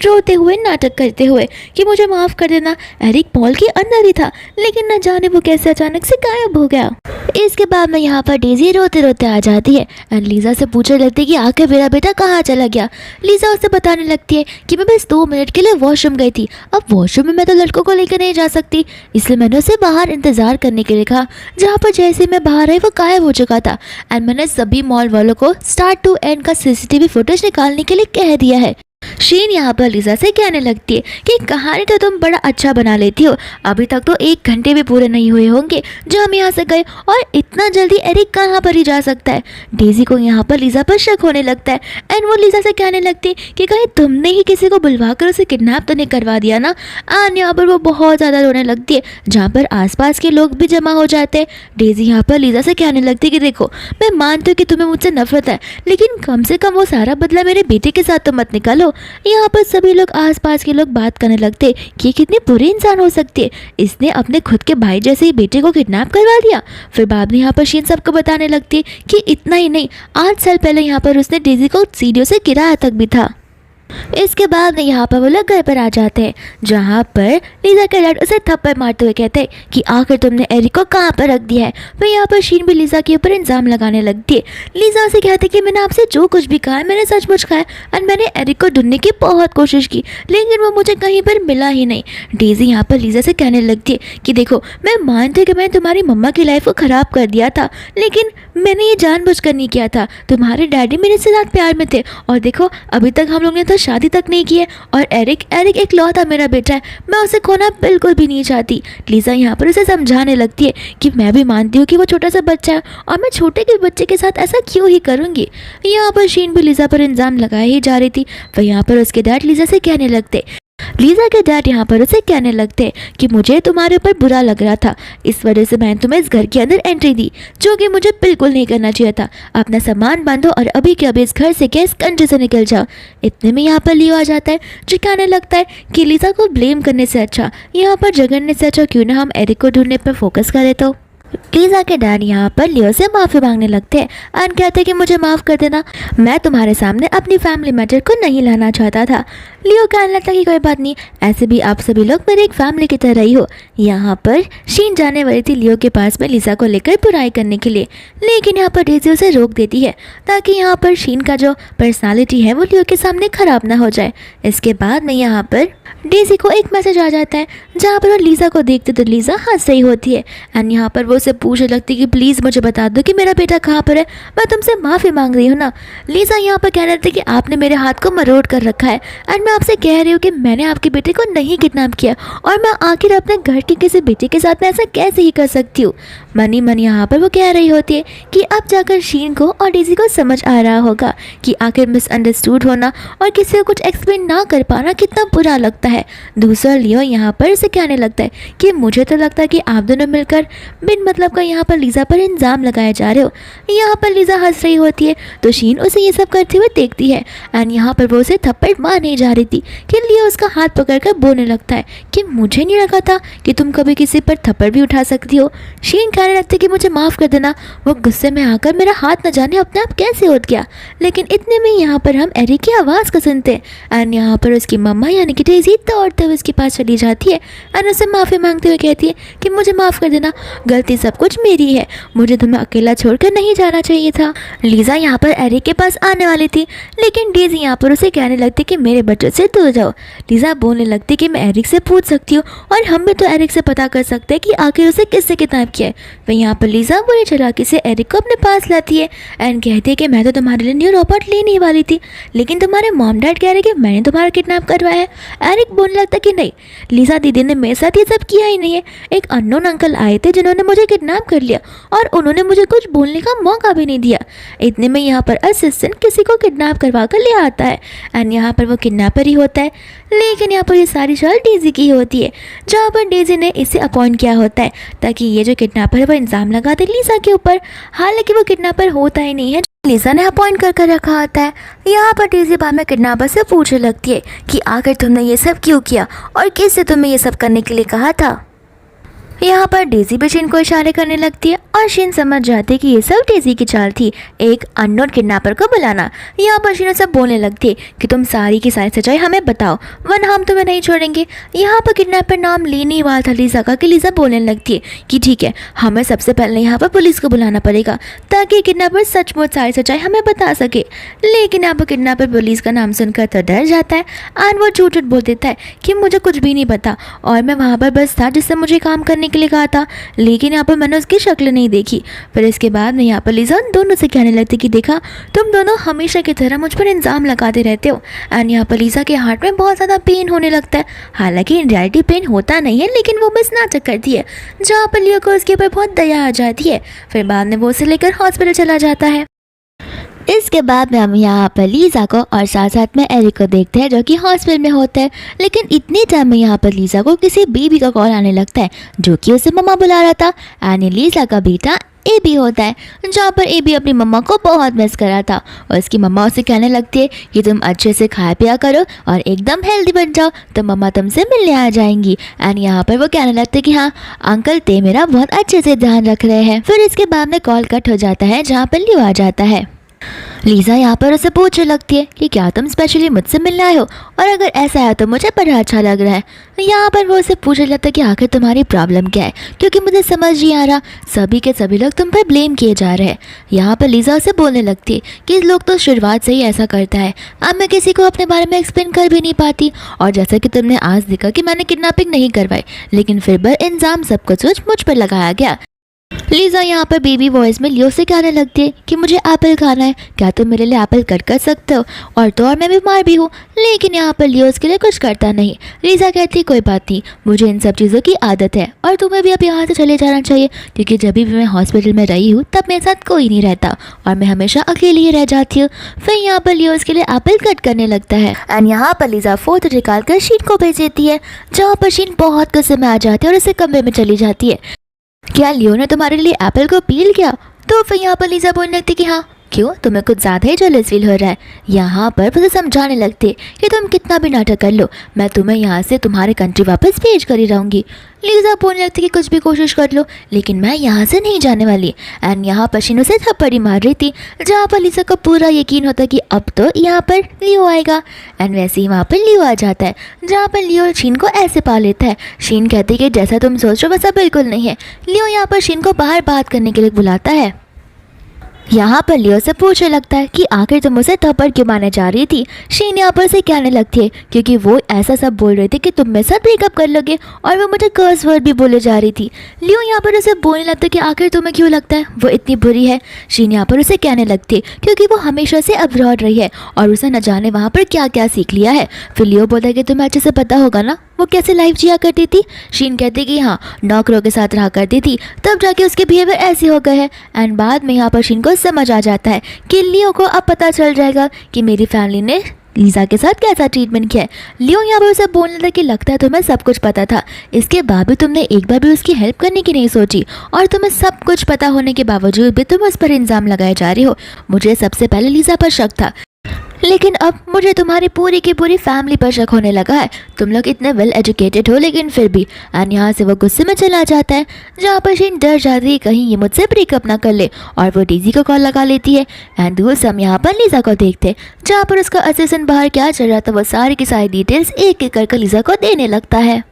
रोते हुए नाटक करते हुए कि मुझे माफ़ कर देना, एरिक मॉल के अंदर ही था, लेकिन न जाने वो कैसे अचानक से गायब हो गया। इसके बाद में यहाँ पर डेज़ी रोते रोते आ जाती है एंड लीज़ा से पूछने लगती है कि आखिर मेरा बेटा कहाँ चला गया। लीज़ा उसे बताने लगती है कि मैं बस 2 मिनट के लिए वॉशरूम गई थी, अब वॉशरूम में मैं तो लड़कों को लेकर नहीं जा सकती, इसलिए मैंने उसे बाहर इंतज़ार करने के लिए कहा। जहाँ पर जैसे मैं बाहर आई वो गायब हो चुका था। एंड मैंने सभी मॉल वालों को स्टार्ट टू एंड का सीसीटीवी फुटेज निकालने के लिए कह दिया है। शीन यहाँ पर लीज़ा से कहने लगती है कि कहानी तो तुम बड़ा अच्छा बना लेती हो, अभी तक तो 1 घंटे भी पूरे नहीं हुए होंगे जो हम यहाँ से गए, और इतना जल्दी एरिक कहाँ पर ही जा सकता है। डेज़ी को यहाँ पर लीज़ा पर शक होने लगता है एंड वो लीज़ा से कहने लगती है कि कहीं तुमने ही किसी को बुलवाकर उसे किडनैप तो नहीं करवा दिया ना। एंड यहाँ पर वो बहुत ज़्यादा रोने लगती है, जहाँ पर आसपास के लोग भी जमा हो जाते हैं। डेज़ी यहाँ पर लीज़ा से कहने लगती है कि देखो, मैं मानती हूँ कि तुम्हें मुझसे नफरत है, लेकिन कम से कम वो सारा बदला मेरे बेटे के साथ तो मत निकालो। यहाँ पर सभी लोग आसपास के लोग बात करने लगते कि कितनी बुरी इंसान हो सकती है, इसने अपने खुद के भाई जैसे ही बेटे को किडनैप करवा दिया। फिर बाद में यहाँ पर शीन सबको बताने लगती है कि इतना ही नहीं, 8 साल पहले यहाँ पर उसने डेज़ी को सीढ़ियों से गिराया तक भी था। इसके बाद यहाँ पर वो लोग घर पर आ जाते हैं, जहाँ पर लीज़ा के डैड उसे थप्पड़ मारते हुए कहते हैं कि आखिर तुमने एरिक को कहाँ पर रख दिया है। फिर यहाँ पर शीन भी लीज़ा के ऊपर इल्ज़ाम लगाने लगती है। लीज़ा उसे कहती है कि मैंने आपसे जो कुछ भी कहा है मैंने सचमुच कहा है, और मैंने एरिक को ढूंढने की बहुत कोशिश की, लेकिन वो मुझे कहीं पर मिला ही नहीं। डेज़ी यहाँ पर लीज़ा से कहने लगती है कि देखो, मैं मानती हूँ कि मैंने तुम्हारी मम्मा की लाइफ को ख़राब कर दिया था, लेकिन मैंने ये जानबूझकर नहीं किया था। तुम्हारे डैडी मेरे से ज़्यादा प्यार में थे, और देखो अभी तक हम लोग ने तो शादी तक नहीं की है, और एरिक एक लौता मेरा बेटा है, मैं उसे खोना बिल्कुल भी नहीं चाहती। लीज़ा यहाँ पर उसे समझाने लगती है कि मैं भी मानती हूँ कि वो छोटा सा बच्चा है, और मैं छोटे के बच्चे के साथ ऐसा क्यों ही करूँगी। यहाँ पर शीन भी लीज़ा पर इल्ज़ाम लगाए ही जा रही थी। वह यहाँ पर उसके डैड लीज़ा से कहने लगते, लीज़ा के डैड यहाँ पर उसे कहने लगते कि मुझे तुम्हारे ऊपर बुरा लग रहा था, इस वजह से मैंने तुम्हें इस घर के अंदर एंट्री दी, जो कि मुझे बिल्कुल नहीं करना चाहिए था। अपना सामान बांधो और अभी के अभी इस घर से क्या इस कंट्री से निकल जाओ। इतने में यहाँ पर लियो आ जाता है, जो कहने लगता है कि लीज़ा को ब्लेम करने से अच्छा, यहाँ पर झगड़ने से अच्छा क्यों ना हम एरिक को ढूंढने पर फोकस करें। तो लीज़ा के डैड यहाँ पर लियो से माफ़ी मांगने लगते हैं और कहते हैं कि मुझे माफ़ कर देना, मैं तुम्हारे सामने अपनी फैमिली मैटर को नहीं लाना चाहता था। लियो कहने लगता है कि कोई बात नहीं, ऐसे भी आप सभी लोग मेरे एक फैमिली की तरह ही हो। यहाँ पर शीन जाने वाली थी लियो के पास में लीज़ा को लेकर बुराई करने के लिए, लेकिन यहाँ पर डेज़ी उसे रोक देती है ताकि यहाँ पर शीन का जो पर्सनालिटी है वो लियो के सामने ख़राब ना हो जाए। इसके बाद में यहाँ पर डेज़ी को एक मैसेज आ जाता है, जहाँ पर वो लीज़ा को देखते तो लीज़ा हंस रही होती है एंड यहाँ पर वो उसे पूछने लगती कि प्लीज़ मुझे बता दो कि मेरा बेटा कहाँ पर है, मैं तुमसे माफ़ी मांग रही हूँ ना। लीज़ा यहाँ पर कह रही थी कि आपने मेरे हाथ को मरोड़ कर रखा है एंड मैं आपसे कह रही हूँ कि मैंने आपके बेटे को नहीं किडनैप किया, और मैं आखिर अपने घर के किसी बेटे के साथ में ऐसा कैसे ही कर सकती हूँ। मनी मन यहाँ पर वो कह रही होती है कि अब जाकर शीन को और डेज़ी को समझ आ रहा होगा कि आखिर मिसअंडरस्टूड होना और किसी को कुछ एक्सप्लेन ना कर पाना कितना बुरा लगता है। दूसरा लियो यहाँ पर उसे कहने लगता है कि मुझे तो लगता है कि आप दोनों मिलकर बिन मतलब का यहाँ पर लीज़ा पर इल्ज़ाम लगाए जा रहे हो। यहाँ पर लीज़ा हंस रही होती है तो शीन उसे ये सब करते हुए देखती है एंड यहाँ पर वो उसे थप्पड़ मारने जा रही थी कि लियो उसका हाथ पकड़कर बोलने लगता है कि मुझे नहीं लगा था कि तुम कभी किसी पर थप्पड़ भी उठा सकती हो। शीन कहने लगती कि मुझे माफ़ कर देना। वो गुस्से में आकर मेरा हाथ न जाने अपने आप कैसे उठ गया। लेकिन इतने में यहाँ पर हम एरिक की आवाज़ को सुनते हैं एंड यहाँ पर उसकी मम्मा यानी कि डेज़ी दौड़ते हुए उसके पास चली जाती है एंड उससे माफ़ी मांगते हुए कहती है कि मुझे माफ़ कर देना, गलती सब कुछ मेरी है, मुझे तुम्हें अकेला छोड़कर नहीं जाना चाहिए था। लीज़ा यहाँ पर एरिक के पास आने वाली थी, लेकिन डेज़ी यहाँ पर उसे कहने लगती कि मेरे बच्चों से दूर जाओ। लीज़ा बोलने लगती कि मैं एरिक से पूछ सकती हूँ और हम भी तो एरिक से पता कर सकते हैं कि आखिर उसे किससे किडनैप किया है। वह यहाँ पर लीज़ा बुरी चालाकी से एरिक को अपने पास लाती है एंड कहती है कि मैं तो तुम्हारे लिए न्यू रोबोट लेने ही वाली थी, लेकिन तुम्हारे मॉम डैड कह रहे कि मैंने तुम्हारा किडनैप करवाया है। एरिक बोलने लगता कि नहीं लीज़ा दीदी ने मेरे साथ ये सब किया ही नहीं है, एक अननोन अंकल आए थे जिन्होंने मुझे किडनैप कर लिया और उन्होंने मुझे कुछ बोलने का मौका भी नहीं दिया। इतने में यहाँ पर असिस्टेंट किसी को किडनैप करवा कर ले आता है एंड यहाँ पर वो किडनैपर ही होता है, लेकिन यहाँ पर ये सारी चाल डेज़ी की ही होती है, जहाँ पर डेज़ी ने इसे अपॉइंट किया होता है ताकि ये जो किडनैपर है वो इल्ज़ाम लगा दे लीज़ा के ऊपर। हालांकि वो किडनैपर होता ही नहीं है, लीज़ा ने अपॉइंट कर रखा होता है। यहाँ पर डेज़ी बाद में किडनैपर से पूछने लगती है कि आखिर तुमने ये सब क्यों किया और किससे तुम्हें ये सब करने के लिए कहा था। यहाँ पर डेज़ी भी शीन को इशारे करने लगती है और शीन समझ जाती है कि ये सब डेज़ी की चाल थी, एक अननोन किडनैपर को बुलाना। यहाँ पर शीन सब बोलने लगती है कि तुम सारी की सारी सच्चाई हमें बताओ वरना हम तुम्हें नहीं छोड़ेंगे। यहाँ पर किडनैपर नाम लेने ही वाला था लीज़ा का कि लीज़ा बोलने लगती है कि ठीक है, हमें सबसे पहले यहाँ पर पुलिस को बुलाना पड़ेगा ताकि किडनैपर सचमुच सारी सच्चाई हमें बता सके। लेकिन यहाँ पर किडनैपर पुलिस का नाम सुनकर तो डर जाता है और वो झूठ बोल देता है कि मुझे कुछ भी नहीं पता और मैं वहाँ पर बस था जिससे मुझे काम करने के लिए कहा था, लेकिन यहाँ पर मैंने उसकी शक्ल नहीं देखी। फिर इसके बाद में यहाँ पर लीज़ा दोनों से कहने लगती कि देखा तुम दोनों हमेशा की तरह मुझ पर इल्ज़ाम लगाते रहते हो। एंड यहाँ पर लीज़ा के हार्ट में बहुत ज़्यादा पेन होने लगता है, हालांकि इन रियलिटी पेन होता नहीं है, लेकिन वो बस नाटक करती है, जहाँ पर लियो को उसके ऊपर बहुत दया आ जाती है। फिर बाद में वो उसे लेकर हॉस्पिटल चला जाता है। इसके बाद में हम यहाँ पर लीज़ा को और साथ साथ में एरिक को देखते हैं जो कि हॉस्पिटल में होता है। लेकिन इतने टाइम में यहाँ पर लीज़ा को किसी बेबी का कॉल आने लगता है जो कि उसे मम्मा बुला रहा था एंड लीज़ा का बेटा एबी होता है, जहाँ पर एबी अपनी मम्मा को बहुत मिस कर रहा था और उसकी मम्मा उसे कहने लगती है कि तुम अच्छे से खाया पिया करो और एकदम हेल्दी बन जाओ तो मम्मा तुमसे मिलने आ जाएंगी। एंड यहाँ पर वो कहने लगते कि हाँ अंकल ते मेरा बहुत अच्छे से ध्यान रख रहे हैं। फिर इसके बाद में कॉल कट हो जाता है जहाँ पर लियो आ जाता है। लीज़ा यहाँ पर उसे पूछने लगती है कि क्या तुम स्पेशली मुझसे मिलने आए हो और अगर ऐसा है तो मुझे बड़ा अच्छा लग रहा है। यहाँ पर वो उसे पूछने लगता है कि आखिर तुम्हारी प्रॉब्लम क्या है, क्योंकि मुझे समझ नहीं आ रहा, सभी के सभी लोग तुम पर ब्लेम किए जा रहे हैं। यहाँ पर लीज़ा उसे बोलने लगती है कि लोग तो शुरुआत से ही ऐसा करता है, अब मैं किसी को अपने बारे में एक्सप्लेन कर भी नहीं पाती और जैसा कि तुमने आज देखा कि मैंने किडनैपिंग नहीं करवाई, लेकिन फिर भी इल्ज़ाम सब कुछ मुझ पर लगाया गया। लीज़ा यहाँ पर बेबी वॉइस में लियो से कहने लगती है कि मुझे एप्पल खाना है, क्या तुम मेरे लिए एप्पल कट कर सकते हो, और तो और मैं बीमार भी हूँ। लेकिन यहाँ पर लियो उसके लिए कुछ करता नहीं। लीज़ा कहती है कोई बात नहीं, मुझे इन सब चीज़ों की आदत है और तुम्हें भी अब यहाँ से चले जाना चाहिए, क्योंकि जब भी मैं हॉस्पिटल में रही हूँ तब मेरे साथ कोई नहीं रहता और मैं हमेशा अकेली ही रह जाती हूँ। फिर यहाँ पर लियो उसके लिए एप्पल कट करने लगता है एंड यहाँ पर लीज़ा फोटो निकाल कर शीन को भेज देती है, जहाँ पर शीन बहुत गुस्से में आ जाती है और उसे कमरे में चली जाती है। क्या लियो ने तुम्हारे लिए एप्पल को पील किया? तो फिर यहाँ पर लीज़ा बोलने लगती कि हाँ क्यों, तुम्हें कुछ ज़्यादा ही जेलस फील हो रहा है। यहाँ पर उसे समझाने लगते कि तुम कितना भी नाटक कर लो, मैं तुम्हें यहाँ से तुम्हारे कंट्री वापस भेज कर ही रहूँगी। लीज़ा बोलने लगती कि कुछ भी कोशिश कर लो, लेकिन मैं यहाँ से नहीं जाने वाली। एंड यहाँ पर शीन उसे थप्पड़ी मार रही थी, जहाँ पर लीज़ा को पूरा यकीन होता कि अब तो यहाँ पर लियो आएगा। एंड वैसे ही वहाँ पर लियो आ जाता है, जहाँ पर लियो शीन को ऐसे पा लेता है। शीन कहती कि जैसा तुम सोच रहे हो वैसा बिल्कुल नहीं है। लियो यहाँ पर शीन को बाहर बात करने के लिए बुलाता है। यहाँ पर लियो से पूछने लगता है कि आखिर तुम उसे थप्पड़ क्यों मारने जा रही थी। शीन यहाँ पर से कहने लगती है क्योंकि वो ऐसा सब बोल रही थी कि तुम मेरे साथ ब्रेकअप कर लोगे और वो मुझे कर्स वर्ड भी बोले जा रही थी। लियो यहाँ पर उसे बोलने लगता है कि आखिर तुम्हें क्यों लगता है वो इतनी बुरी है। शीन यहाँ पर उसे कहने लगती है क्योंकि वो हमेशा से अब्रॉड रही है और उसे न जाने वहाँ पर क्या क्या सीख लिया है। फिर लियो बोलता है कि तुम्हें अच्छे से पता होगा ना वो कैसे लाइफ जिया करती थी। शीन कहती कि हाँ नौकरों के साथ रहा करती थी, तब जाके उसके बिहेवियर ऐसे हो गए हैं। एंड बाद में यहाँ पर शीन को समझ आ जाता है कि लियो को अब पता चल जाएगा कि मेरी फैमिली ने लीज़ा के साथ कैसा ट्रीटमेंट किया है। लियो यहाँ पर उसे बोलने लगा कि लगता है तुम्हें सब कुछ पता था, इसके बाद भी तुमने एक बार भी उसकी हेल्प करने की नहीं सोची और तुम्हें सब कुछ पता होने के बावजूद भी तुम उस पर इल्ज़ाम लगाए जा रही हो। मुझे सबसे पहले लीज़ा पर शक था, लेकिन अब मुझे तुम्हारी पूरी की पूरी फैमिली पर शक होने लगा है। तुम लोग इतने वेल एजुकेटेड हो लेकिन फिर भी। एंड यहाँ से वो गुस्से में चला जाता है, जहाँ पर शीन डर जाती है कहीं ये मुझसे ब्रेकअप ना कर ले, और वो डेजी को कॉल लगा लेती है। एंड दूर से हम यहाँ पर लीजा को देखते हैं, जहाँ पर उसका असिस्टेंट बाहर क्या चल रहा था वो सारी की सारी डिटेल्स एक एक करके लीजा को देने लगता है।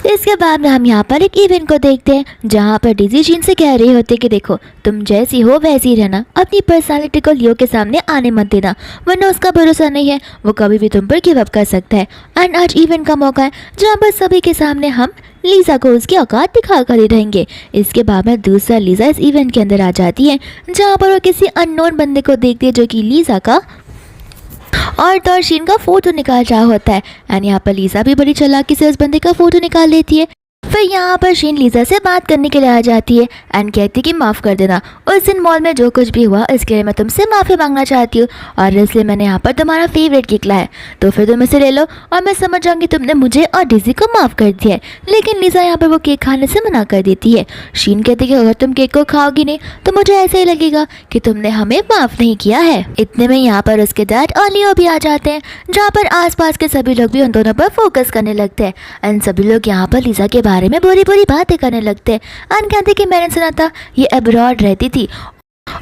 इसके बाद में हम यहाँ पर एक इवेंट को देखते हैं, जहाँ पर डेजी शीन से कह रही होती है कि देखो तुम जैसी हो वैसी रहना, अपनी पर्सनालिटी को लियो के सामने आने मत देना, वरना उसका भरोसा नहीं है, वो कभी भी तुम पर गिव अप कर सकता है। एंड आज इवेंट का मौका है जहाँ पर सभी के सामने हम लीजा को उसकी औकात दिखा कर ही रहेंगे। इसके बाद में दूसरा लीजा इस इवेंट के अंदर आ जाती है, जहाँ पर वो किसी अननोन बंदे को देखती है जो कि लीजा का और तो शीन का फोटो निकाल रहा होता है। एंड यहाँ पर लीजा भी बड़ी चालाकी से उस बंदे का फोटो निकाल लेती है। फिर यहाँ पर शीन लीजा से बात करने के लिए आ जाती है एंड कहती कि माफ़ कर देना, उस दिन मॉल में जो कुछ भी हुआ इसके लिए मैं तुमसे माफ़ी मांगना चाहती हूँ, और इसलिए मैंने यहाँ पर तुम्हारा फेवरेट केक लाया है, तो फिर तुम इसे ले लो और मैं समझ जाऊँगी तुमने मुझे और डेजी को माफ़ कर दिया है। लेकिन लीजा यहाँ पर वो केक खाने से मना कर देती है। शीन कहती कि अगर तुम केक को खाओगी नहीं तो मुझे ऐसा ही लगेगा कि तुमने हमें माफ़ नहीं किया है। इतने में यहाँ पर उसके डैड और लियो भी आ जाते हैं, जहाँ पर आसपास के सभी लोग भी उन दोनों पर फोकस करने लगते हैं। एंड सभी लोग यहाँ पर लीजा के बारे में बुरी बुरी बातें करने लगते हैं। एंड कहते कि मैंने सुना था ये अब्रॉड रहती थी,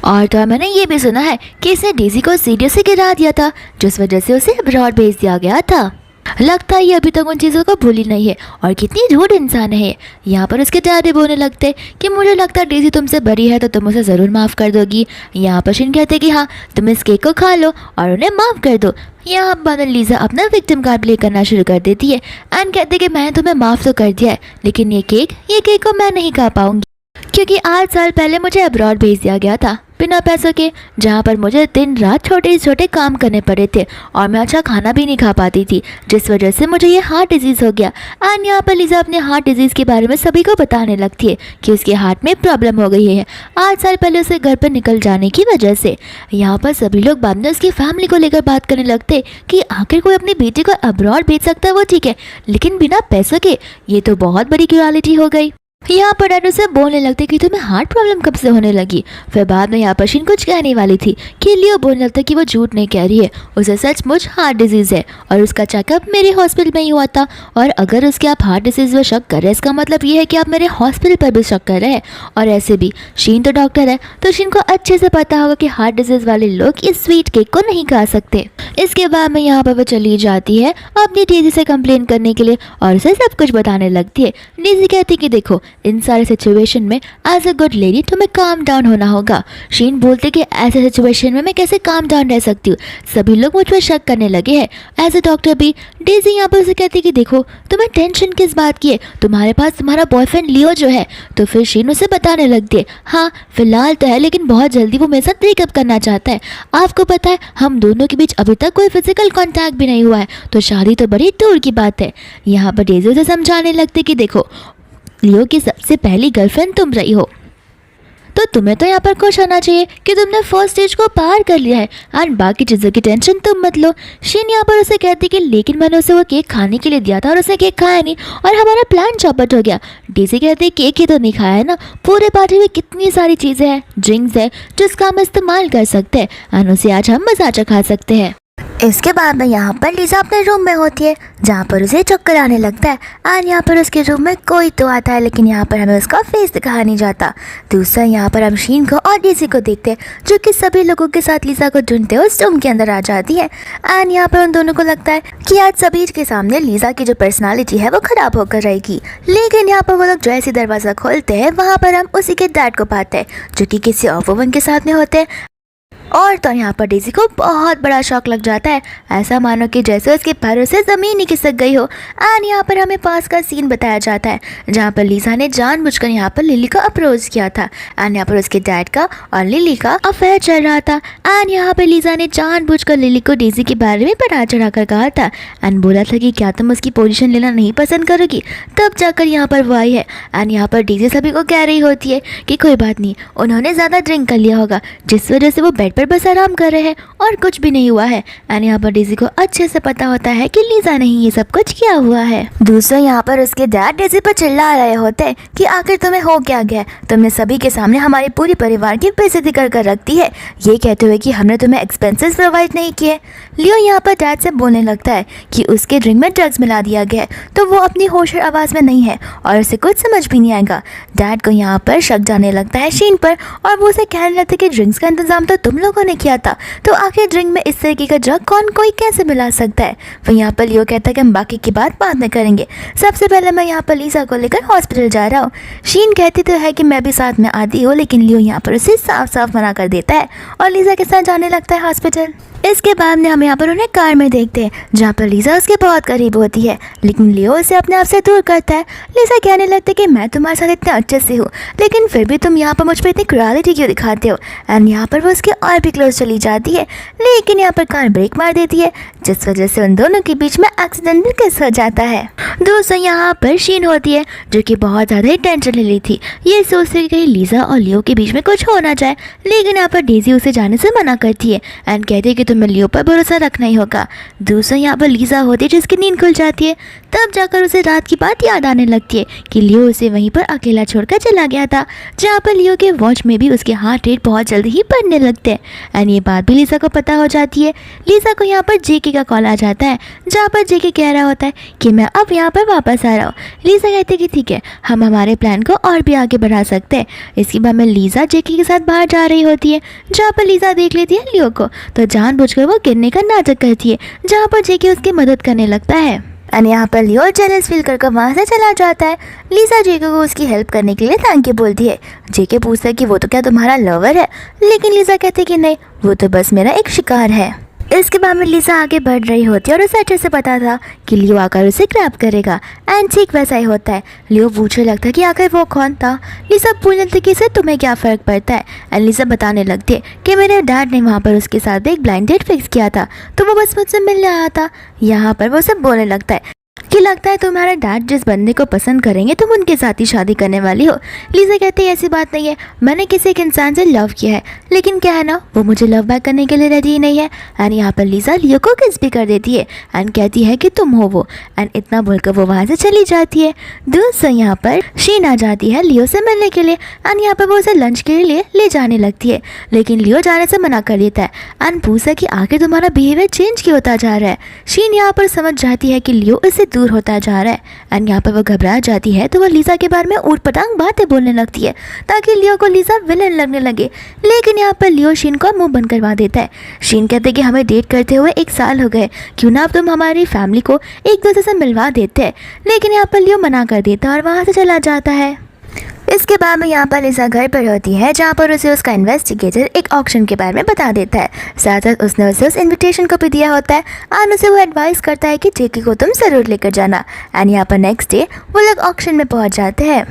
और तो मैंने ये भी सुना है कि इसने डेजी को सीढ़ियों से गिरा दिया था, जिस वजह से उसे अब्रॉड भेज दिया गया था। लगता है ये अभी तक उन चीज़ों को भूली नहीं है, और कितनी रूड इंसान है। यहाँ पर उसके डैडी बोलने लगते कि मुझे लगता है डेजी तुमसे बड़ी है तो तुम उसे ज़रूर माफ़ कर दोगी। यहाँ पर शीन कहते कि हाँ तुम इस केक को खा लो और उन्हें माफ़ कर दो। यहाँ पर लीजा अपना विक्टिम कार्ड प्ले करना शुरू कर देती है एंड कहते कि मैंने तुम्हें माफ़ तो कर दिया है, लेकिन ये केक को मैं नहीं खा पाऊँगी, क्योंकि 8 साल पहले मुझे अब्रॉड भेज दिया गया था बिना पैसों के, जहाँ पर मुझे दिन रात छोटे छोटे काम करने पड़े थे और मैं अच्छा खाना भी नहीं खा पाती थी, जिस वजह से मुझे ये हार्ट डिजीज़ हो गया। एंड यहाँ पर लीजा अपने हार्ट डिजीज़ के बारे में सभी को बताने लगती है कि उसके हार्ट में प्रॉब्लम हो गई है 8 साल पहले उसे घर पर निकल जाने की वजह से। यहाँ पर सभी लोग बाद में उसकी फैमिली को लेकर बात करने लगते कि आखिर कोई अपनी बेटी को अब्रॉड भेज सकता है वो ठीक है, लेकिन बिना पैसों के ये तो बहुत बड़ी क्वालिटी हो गई। यहाँ पर डैड उसे बोलने लगते कि तुम्हें हार्ट प्रॉब्लम कब से होने लगी। फिर बाद में यहाँ पर शीन कुछ कहने वाली थी कि लियो बोलने लगता कि वो झूठ नहीं कह रही है, उसे सचमुच हार्ट डिजीज़ है और उसका चेकअप मेरे हॉस्पिटल में ही हुआ था, और अगर उसके आप हार्ट डिजीज़ पर शक कर रहे हैं इसका मतलब ये है कि आप मेरे हॉस्पिटल पर भी शक कर रहे हैं। और ऐसे भी शीन तो डॉक्टर है तो शीन को अच्छे से पता होगा कि हार्ट डिजीज़ वाले लोग इस स्वीट केक को नहीं खा सकते। इसके बाद में यहाँ पर वो चली जाती है अपनी डेजी से कंप्लेन करने के लिए और उसे सब कुछ बताने लगती है। डेजी कहती कि देखो इन सारे सिचुएशन में एज अ गुड लेडी तुम्हें काम डाउन होना होगा। शीन बोलते कि ऐसे सिचुएशन में मैं कैसे काम डाउन रह सकती हूँ, सभी लोग मुझ पर शक करने लगे हैं एज अ डॉक्टर भी। डेजी यहाँ पर उसे कहती कि देखो तुम्हें टेंशन किस बात की है, तुम्हारे पास तुम्हारा बॉयफ्रेंड लियो जो है। तो फिर शीन उसे बताने लगती है हाँ फिलहाल तो है, लेकिन बहुत जल्दी वो मेरे साथ ब्रेकअप करना चाहता है। आपको पता है हम दोनों के बीच अभी तक कोई फिजिकल कांटेक्ट भी नहीं हुआ है, तो शादी तो बड़ी दूर की बात है। यहाँ पर डेजी उसे समझाने लगती कि देखो लियो की सबसे पहली गर्लफ्रेंड तुम रही हो, तो तुम्हें तो यहाँ पर खुश होना चाहिए कि तुमने फर्स्ट स्टेज को पार कर लिया है एंड बाकी चीज़ों की टेंशन तुम मत लो। शीन यहाँ पर उसे कहती कि लेकिन मैंने उसे वो केक खाने के लिए दिया था और उसने केक खाया नहीं और हमारा प्लान चौपट हो गया। डेजी कहती केक ही तो नहीं खाया है ना, पूरे पार्टी में कितनी सारी चीज़ें हैं, ड्रिंक्स है जिसका हम इस्तेमाल कर सकते हैं एंड उसे आज हम मजा चखा सकते हैं। इसके बाद में यहाँ पर लीजा अपने रूम में होती है, जहाँ पर उसे चक्कर आने लगता है एंड यहाँ पर उसके रूम में कोई तो आता है, लेकिन यहाँ पर हमें उसका फेस दिखाया नहीं जाता। दूसरा यहाँ पर हम शीन को और डेजी को देखते हैं, जो कि सभी लोगों के साथ लीजा को ढूंढते हुए उस रूम के अंदर आ जाती है। एंड यहाँ पर उन दोनों को लगता है कि आज सभी के सामने लीजा की जो पर्सनालिटी है वो खराब होकर रहेगी। लेकिन यहाँ पर वो लोग जैसे दरवाज़ा खोलते हैं वहाँ पर हम उसी के डैड को पाते हैं, जो कि किसी और वुमन के साथ में होते हैं। और तो यहाँ पर डेजी को बहुत बड़ा शॉक लग जाता है, ऐसा मानो कि जैसे उसके पैरों से ज़मीन ही खिसक गई हो। एंड यहाँ पर हमें पास का सीन बताया जाता है, जहाँ पर लीजा ने जानबूझकर यहाँ पर लिली को अप्रोच किया था एंड यहाँ पर उसके डैड का और लिली का अफेयर चल रहा था। एंड यहाँ पर लीजा ने जानबूझकर लिली को डेजी के बारे में बढ़ा चढ़ा कर कहा था एंड बोला था कि क्या तुम उसकी पोजीशन लेना नहीं पसंद करोगी। तब जाकर यहाँ पर वो आई है एंड यहाँ पर डेजी सभी को कह रही होती है कि कोई बात नहीं, उन्होंने ज़्यादा ड्रिंक कर लिया होगा जिस वजह से वो बेड पर बस आराम कर रहे हैं और कुछ भी नहीं हुआ है। एंड यहाँ पर डेजी को अच्छे से पता होता है कि लीजा ने ही ये सब कुछ किया हुआ है। दूसरा यहाँ पर उसके डैड डेजी पर चिल्ला रहे होते हैं कि आखिर तुम्हें हो क्या गया, तुमने सभी के सामने हमारे पूरे परिवार की बेइज्जती कर रखती है, ये कहते हुए कि हमने तुम्हें एक्सपेंसेस प्रोवाइड नहीं किए। लियो यहाँ पर डैड से बोलने लगता है कि उसके ड्रिंक में ड्रग्स मिला दिया गया है, तो वो अपनी होश और आवाज़ में नहीं है और उसे कुछ समझ भी नहीं आएगा। डैड को यहाँ पर शक जाने लगता है शीन पर और वो उसे कहने लगता है कि ड्रिंक्स का इंतजाम तो तुम लोगों ने किया था, तो आखिर ड्रिंक में इस तरीके का ड्रग कौन कोई कैसे मिला सकता है। फिर यहाँ पर लियो कहता है कि हम बाकी की बात बाद में करेंगे, सबसे पहले मैं यहाँ पर लीजा को लेकर हॉस्पिटल जा रहा हूँ। शीन कहती तो है कि मैं भी साथ में आती हूँ, लेकिन लियो यहाँ पर उसे साफ साफ मना कर देता है और लीजा के साथ जाने लगता है हॉस्पिटल। इसके बाद में हम यहाँ पर उन्हें कार में देखते हैं जहाँ पर लीजा उसके बहुत करीब होती है, लेकिन लियो उसे अपने आप से दूर करता है। लीजा कहने लगती है कि मैं तुम्हारे साथ इतने अच्छे से हूँ, लेकिन फिर भी तुम यहाँ पर मुझ पर इतनी क्रुएलिटी क्यों दिखाते हो। एंड यहाँ पर वो उसके और भी क्लोज चली जाती है, लेकिन यहाँ पर कार ब्रेक मार देती है, जिस वजह से उन दोनों के बीच में एक्सीडेंटल किस हो जाता है। दोस्तों यहाँ पर शीन होती है जो कि बहुत ज़्यादा ही टेंशन ले ली थी, ये सोचती है कि कहीं लीजा और लियो के बीच में कुछ हो ना जाए, लेकिन यहाँ पर डेजी उसे जाने से मना करती है एंड कहती है कि तुम्हें लियो पर भरोसा रखना ही होगा। दूसरा यहाँ पर लीजा होती है जिसकी नींद खुल जाती है, तब जाकर उसे रात की बात याद आने लगती है कि लियो उसे वहीं पर अकेला छोड़कर चला गया था, जहाँ पर लियो के वॉच में भी उसके हार्ट रेट बहुत जल्दी ही बढ़ने लगते हैं। एंड ये बात भी लीजा को पता हो जाती है। लीजा को यहाँ पर जेके का कॉल आ जाता है, जहाँ पर जेके कह रहा होता है कि मैं अब यहाँ पर वापस आ रहा हूँ। लीजा कहती है कि ठीक है, हम हमारे प्लान को और भी आगे बढ़ा सकते हैं। इसके बाद में लीजा जेके के साथ बाहर जा रही होती है, जहाँ पर लीजा देख लेती है लियो को, तो जानबूझकर वो गिरने का नाटक करती है, जहाँ पर जेके उसकी मदद करने लगता है। एंड यहाँ पर लियो जेलस फील कर वहाँ से चला जाता है। लीजा जेके को उसकी हेल्प करने के लिए थैंक यू बोलती है। जेके पूछता है कि वो तो क्या तुम्हारा लवर है, लेकिन लीजा कहती है कि नहीं, वो तो बस मेरा एक शिकार है। इसके बाद में लीजा आगे बढ़ रही होती है और उसे अच्छे से पता था कि लियो आकर उसे ग्रैब करेगा, एंड ठीक वैसा ही होता है। लियो पूछने लगता है कि आखिर वो कौन था। लीजा पूछने लगती है कि इससे तुम्हें क्या फ़र्क पड़ता है। एंड लीजा बताने लगती है कि मेरे डैड ने वहाँ पर उसके साथ एक ब्लाइंड डेट फिक्स किया था, तो वो बस मुझसे मिलने आया था। यहाँ पर वो सब बोलने लगता है कि लगता है तुम्हारा डैड जिस बंदे को पसंद करेंगे तुम उनके साथ ही शादी करने वाली हो। लीजा कहती है ऐसी बात नहीं है, मैंने किसी एक इंसान से लव किया है, लेकिन क्या है ना, वो मुझे लव बैक करने के लिए रेडी ही नहीं है। एंड यहाँ पर लीजा लियो को किस भी कर देती है एंड कहती है कि तुम हो वो, एंड इतना बोलकर वो वहाँ से चली जाती है। दोस्तों यहाँ पर शीन आ जाती है लियो से मिलने के लिए, एंड यहाँ पर वो उसे लंच के लिए ले जाने लगती है, लेकिन लियो जाने से मना कर देता है एंड पूछता है कि आखिर तुम्हारा बिहेवियर चेंज क्यों होता जा रहा है। शीन यहाँ पर समझ जाती है कि लियो इससे दूर होता जा रहा है, एंड यहाँ पर वो घबरा जाती है, तो वो लीजा के बारे में ऊट पटांग बातें बोलने लगती है ताकि लियो को लीजा विलन लगने लगे, लेकिन यहाँ पर लियो शीन को मुंह बंद करवा देता है। शीन कहते हैं कि हमें डेट करते हुए 1 साल हो गए, क्यों ना अब तुम हमारी फैमिली को एक दूसरे से मिलवा देते हैं, लेकिन यहाँ पर लियो मना कर देता है और वहाँ से चला जाता है। इसके बाद में यहाँ पर लीजा घर पर होती है, जहाँ पर उसे उसका इन्वेस्टिगेटर एक ऑक्शन के बारे में बता देता है। साथ साथ उसने उसे उस इनविटेशन को भी दिया होता है एंड उसे वो एडवाइस करता है कि जेके को तुम ज़रूर लेकर जाना। एंड यहाँ पर नेक्स्ट डे वो लोग ऑक्शन में पहुँच जाते हैं।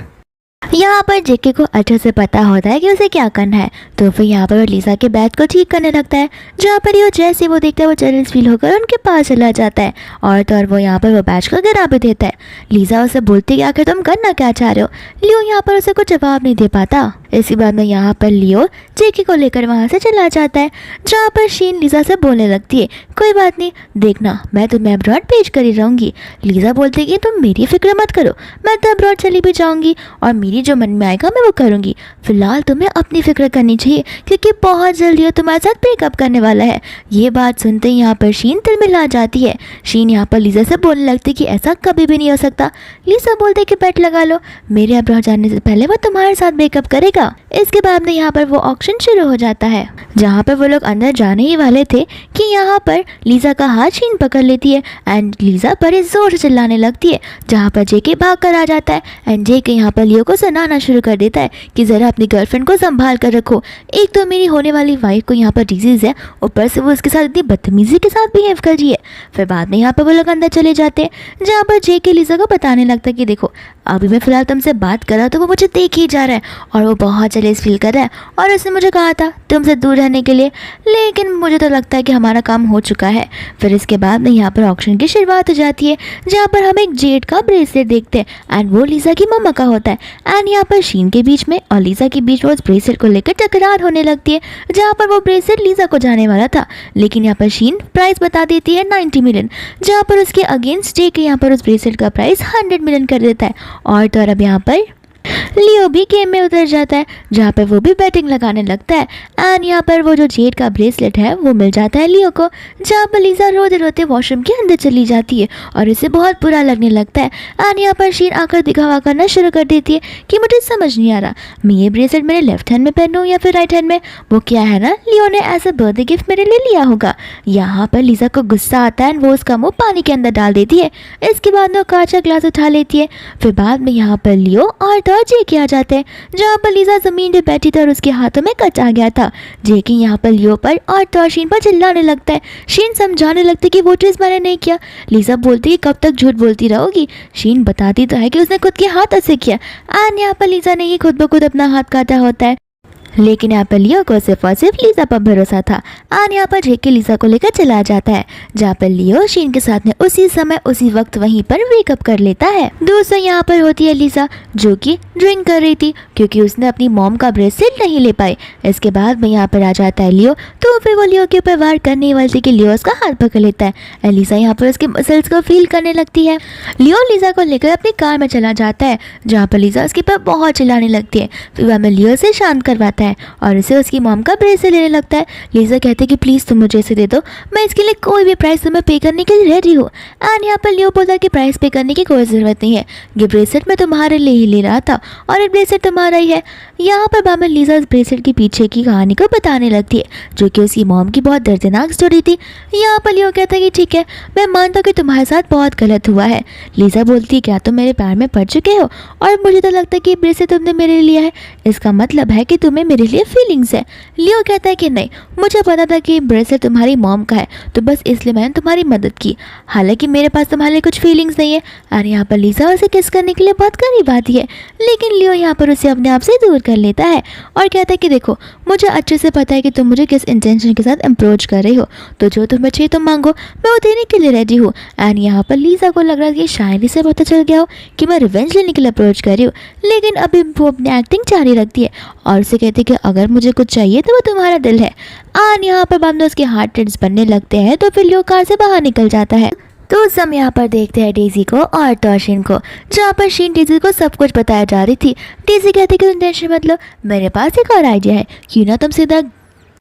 यहाँ पर जेके को अच्छे से पता होता है कि उसे क्या करना है, तो फिर यहाँ पर वो लीजा के बैग को ठीक करने लगता है, जहाँ पर वो जैसे वो देखता है वो जेलस फील होकर उनके पास चला जाता है और तो और वो यहाँ पर वो बैच को गिरा भी देता है। लीजा उसे बोलती है कि आखिर तुम करना क्या चाह रहे हो। लियो यहाँ पर उसे कुछ जवाब नहीं दे पाता। इसी बाद में यहाँ पर लियो जेके को लेकर वहाँ से चला जाता है, जहाँ पर शीन लीजा से बोलने लगती है कोई बात नहीं, देखना मैं तुम्हें अब्रॉड भेज कर ही रहूँगी। लीजा बोलती है कि तुम मेरी फिक्र मत करो, मैं तो अब्रॉड चली भी जाऊँगी और मेरी जो मन में आएगा मैं वो करूँगी। फिलहाल तुम्हें अपनी फिक्र करनी चाहिए, क्योंकि बहुत जल्दी वो तुम्हारे साथ ब्रेकअप करने वाला है। ये बात सुनते ही यहाँ पर शीन तिलमिला जाती है। शीन यहाँ पर लीजा से बोलने लगती है कि ऐसा कभी भी नहीं हो सकता। लीजा बोलते कि बेट लगा लो, मेरे अब्रॉड जाने से पहले वो तुम्हारे साथ ब्रेकअप करेगा। इसके बाद में यहाँ पर वो ऑक्शन शुरू हो जाता है, जहाँ पर वो लोग अंदर जाने ही वाले थे कि यहाँ पर लीजा का हाथ शीन पकड़ लेती है एंड लीजा बड़े जोर से चिल्लाने लगती है, जहाँ पर जेके भाग कर आ जाता है एंड जेके यहाँ पर लियो को सुनाना शुरू कर देता है कि ज़रा अपनी गर्लफ्रेंड को संभाल कर रखो, एक तो मेरी होने वाली वाइफ को यहाँ पर डिजीज़ है, ऊपर से वो उसके साथ इतनी बदतमीजी के साथ बिहेव कर रही है। फिर बाद में यहाँ पर वो लोग अंदर चले जाते हैं, जहाँ पर जेके लीजा को बताने लगता है कि देखो अभी मैं फ़िलहाल तुमसे बात कर रहा तो वो मुझे देख ही जा रहा है और वो बहुत जेलस फील कर रहा है और उसने मुझे कहा था तुमसे दूर रहने के लिए, लेकिन मुझे तो लगता है कि हमारा काम हो चुका है। फिर इसके बाद में यहाँ पर ऑक्शन की शुरुआत हो जाती है, जहाँ पर हम एक जेड का ब्रेसलेट देखते हैं एंड वो लीजा की मम्मा का होता है। एंड यहाँ पर शीन के बीच में और लीजा के बीच में उस ब्रेसलेट को लेकर टकरार होने लगती है, जहाँ पर वो ब्रेसलेट लीजा को जाने वाला था, लेकिन यहाँ पर शीन प्राइस बता देती है 90 मिलियन, जहाँ पर उसके अगेंस्ट जेक यहाँ पर उस ब्रेसलेट का प्राइस 100 मिलियन कर देता है। और तो और अब यहाँ पर लियो भी गेम में उतर जाता है, जहाँ पर वो भी बैटिंग लगाने लगता है एंड यहाँ पर वो जो जेड का ब्रेसलेट है वो मिल जाता है लियो को, जहाँ पर लीजा रोते रोते वॉशरूम के अंदर चली जाती है और इसे बहुत बुरा लगने लगता है। एंड यहाँ पर शीन आकर दिखावा करना शुरू कर देती है कि मुझे समझ नहीं आ रहा मैं ये ब्रेसलेट मेरे लेफ्ट हैंड में पहनूं या फिर राइट हैंड में, वो क्या है ना लियो ने एज अ बर्थडे गिफ्ट मेरे लिए लिया होगा। यहाँ पर लीजा को गुस्सा आता है एंड वो उसका मुँह पानी के अंदर डाल देती है। इसके बाद वो कांच का ग्लास उठा लेती है। फिर बाद में यहाँ पर लियो और जेकी आ जाते हैं, जहाँ पर लीजा जमीन पे बैठी थी और उसके हाथों में कट आ गया था। जेकी यहाँ पर लियो पर और शीन पर चिल्लाने लगता है। शीन समझाने लगती कि वो चीज़ मैंने नहीं किया। लीजा बोलती कि कब तक झूठ बोलती रहोगी। शीन बताती तो है कि उसने खुद के हाथों से किया एंड यहाँ पर लीजा ने ही खुद ब खुद अपना हाथ काटा होता है, लेकिन यहाँ पर लियो को सिर्फ और सिर्फ लीजा पर भरोसा था। और यहाँ पर जेकी लीजा को लेकर चला जाता है, जहाँ पर लियो शीन के साथ में उसी समय उसी वक्त वहीं पर वेकअप कर लेता है। दूसरा यहाँ पर होती है लीजा, जो कि ड्रिंक कर रही थी क्योंकि उसने अपनी मॉम का ब्रेसलेट नहीं ले पाई। इसके बाद में यहाँ पर आ जाता है लियो, तो फिर वो लियो के ऊपर वार करने वाली थी कि लियो उसका हाथ पकड़ लेता है। लीजा यहाँ पर उसके मसल्स को फील करने लगती है। लियो लीजा को लेकर अपनी कार में चला जाता है, जहाँ पर लीजा उसके ऊपर बहुत चिल्लाने लगती है। फिर वह लियो से शांत करवाता है और इसे उसकी मॉम का ब्रेसलेट लेने लगता है। लीजा कहते हैं कि प्लीज़ तुम मुझे इसे दे दो, मैं इसके लिए कोई भी प्राइस तुम्हें पे करने के लिए रेडी हूँ। एंड यहाँ पर लियो बोलता है कि प्राइस पे करने की कोई ज़रूरत नहीं है, ये ब्रेसलेट मैं तुम्हारे लिए ही ले रहा था और ये ब्रेसलेट तुम्हारा ही है। यहाँ पर बामन लीजा इस ब्रेसलेट के पीछे की कहानी को बताने लगती है, जो कि उसकी मॉम की बहुत दर्दनाक स्टोरी थी। यहाँ पर लियो कहता है कि ठीक है, मैं मानता हूँ कि तुम्हारे साथ बहुत गलत हुआ है। लीजा बोलती है क्या तुम मेरे प्यार में पड़ चुके हो, और मुझे तो लगता है कि ब्रेसलेट तुमने मेरे लिए लिया है, इसका मतलब है कि तुम्हें मेरे लिए फीलिंग्स है। लियो कहता है कि नहीं, मुझे पता था कि ब्रेसलेट तुम्हारी मॉम का है, तो बस इसलिए मैंने तुम्हारी मदद की, हालांकि मेरे पास तुम्हारे लिए कुछ फीलिंग्स नहीं है। और यहाँ पर लीजा उसे किस करने के लिए बहुत करीब आती है, लेकिन लियो यहाँ पर उसे अपने आप से दूर कर लेता है और कहता है कि देखो मुझे अच्छे से पता है कि तुम मुझे किस इंटेंशन के साथ अप्रोच कर रही हो, तो जो तुम्हें चाहिए तुम मांगो, मैं वो देने के लिए रेडी हूँ। एंड यहाँ पर लीजा को लग रहा है कि शायद से पता चल गया हो कि मैं रिवेंज लेने के लिए अप्रोच कर रही हूँ, लेकिन अभी वो अपनी एक्टिंग जारी रखती है और उसे कहती है कि अगर मुझे कुछ चाहिए तो वो तुम्हारा दिल है। और यहाँ पर बाद में उसके हार्ट रेट्स बनने लगते हैं, तो फिर लियो कार से बाहर निकल जाता है। तो उस समय यहाँ पर देखते हैं डेजी को और टॉशिन को, जहाँ पर शीन डेजी को सब कुछ बताया जा रही थी। डेजी कहती कि टेंशन मत लो, मेरे पास एक और आइडिया है, क्यों ना तुम सीधा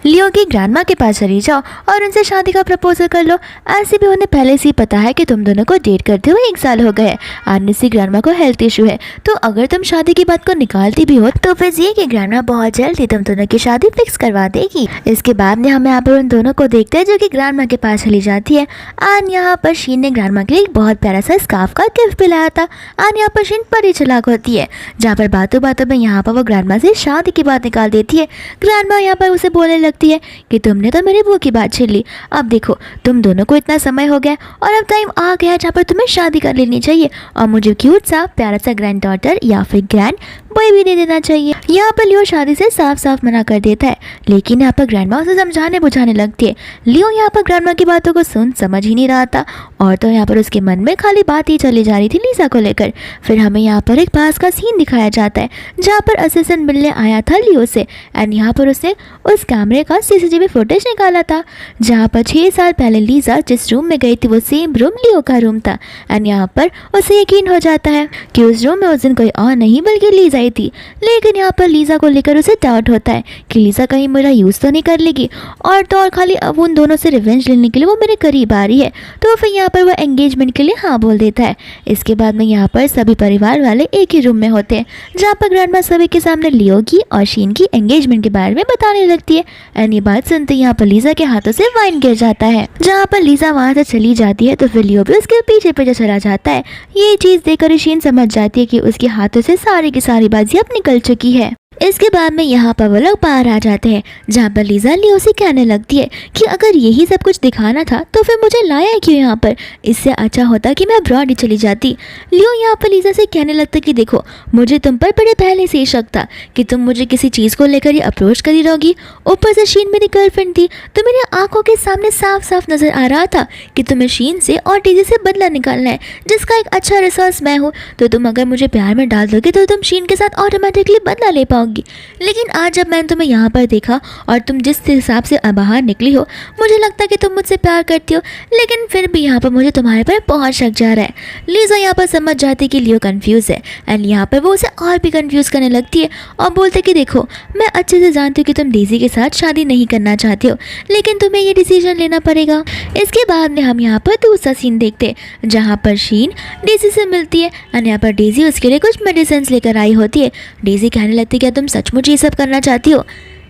लियो की ग्रैंडमा के पास चली जाओ और उनसे शादी का प्रपोजल कर लो। ऐसे भी उन्हें पहले से ही पता है कि तुम दोनों को डेट करते हुए 1 साल हो गए हैं। आनिस ग्रैंडमा को हेल्थ इशू है, तो अगर तुम शादी की बात को निकालती भी हो तो फिर ये कि ग्रैंडमा बहुत जल्दी तुम दोनों की शादी फिक्स करवा देगी। इसके बाद में हम यहाँ पर उन दोनों को देखते हैं जो कि ग्रैंडमा के पास चली जाती है। और यहाँ पर शीन ने ग्रैंडमा के लिए एक बहुत प्यारा सा स्कार्फ का गिफ्ट भी लाया था। और यहाँ पर शीन बड़ी चालाक होती है, जहाँ पर बातों बातों में यहाँ पर वो ग्रैंडमा से शादी की बात निकाल देती है। ग्रैंडमा यहाँ पर उसे बोलने लगती है कि तुमने तो मेरी बहू की बात छीन ली, अब देखो तुम दोनों को इतना समय हो गया और अब टाइम आ गया जहाँ पर तुम्हें शादी कर लेनी चाहिए और मुझे क्यूट सा प्यारा सा ग्रैंड डॉटर या फिर ग्रैंड बॉय भी दे देना चाहिए। यहाँ पर लियो शादी से साफ साफ मना कर देता है, लेकिन यहाँ पर ग्रैंडमा उसे समझाने बुझाने लगती है। लियो यहाँ पर ग्रैंडमा की बातों को समझ ही नहीं रहा था और तो यहाँ पर उसके मन में खाली बात ही चली जा रही थी लीजा को लेकर। फिर हमें यहाँ पर एक पास का सीन दिखाया जाता है, जहाँ पर असिस्टेंट मिलने आया था लियो से एंड यहाँ पर उसने उस कैमरे का सीसीटीवी फुटेज निकाला था, जहाँ पर 6 साल पहले लीजा जिस रूम में गई थी वो सेम रूम लियो का रूम था। एंड यहाँ पर उसे यकीन हो जाता है कि उस रूम में उस दिन कोई और नहीं बल्कि लीजा ही थी। लेकिन यहाँ पर लीजा को लेकर उसे डाउट होता है कि लीजा कहीं मेरा यूज़ तो नहीं कर लेगी, और तो और खाली अब उन दोनों से रिवेंज लेने के लिए वो मेरे करीब आ रही है। तो फिर यहाँ पर वो एंगेजमेंट के लिए हाँ बोल देता है। इसके बाद में यहाँ पर सभी परिवार वाले एक ही रूम में होते हैं, जहाँ पर ग्रैंडमा सभी के सामने लियो की और शीन की एंगेजमेंट के बारे में बताने लगती है। एंड ये बात सुनते यहाँ पर लीजा के हाथों से वाइन गिर जाता है, जहाँ पर लीजा वहाँ से चली जाती है तो फिर लियो भी उसके पीछे पीछे चला जाता है। ये चीज़ देखकर शीन समझ जाती है कि उसके हाथों से सारी की सारी बाजी अब निकल चुकी है। इसके बाद में यहाँ पर वो लोग बाहर आ जाते हैं, जहाँ पर लीजा लियो से कहने लगती है कि अगर यही सब कुछ दिखाना था तो फिर मुझे लाया क्यों यहाँ पर, इससे अच्छा होता कि मैं अब्रॉड ही चली जाती। लियो यहाँ पर लीजा से कहने लगता कि देखो, मुझे तुम पर बड़े पहले से ही शक था कि तुम मुझे किसी चीज़ को लेकर ही अप्रोच करी रहोगी। ऊपर से शीन मेरी गर्लफ्रेंड थी, तो मेरी आंखों के सामने साफ साफ नजर आ रहा था कि तुम्हें शीन से और डेजी से बदला निकालना है, जिसका एक अच्छा रिसोर्स मैं हूँ। तो तुम अगर मुझे प्यार में डाल दोगे तो तुम शीन के साथ ऑटोमेटिकली बदला ले पाओगी। लेकिन आज जब मैंने तुम्हें यहाँ पर देखा और तुम जिस हिसाब से बाहर निकली हो, मुझे लगता कि तुम मुझसे प्यार करती हो, लेकिन फिर भी यहाँ पर मुझे तुम्हारे पर बहुत शक जा रहा है। लीजा यहाँ पर समझ जाती कि लियो कंफ्यूज है एंड यहाँ पर वो उसे और भी कंफ्यूज करने लगती है और बोलते कि देखो, मैं अच्छे से जानती हूँ कि तुम डेजी के साथ शादी नहीं करना चाहते हो, लेकिन तुम्हें ये डिसीजन लेना पड़ेगा। इसके बाद में हम यहाँ पर दूसरा सीन देखते हैं, जहाँ पर शीन डेजी से मिलती है एंड यहाँ पर डेजी उसके लिए कुछ मेडिसिन लेकर आई होती है। डेजी कहने लगती है क्या तुम सचमुच ये सब करना चाहती हो?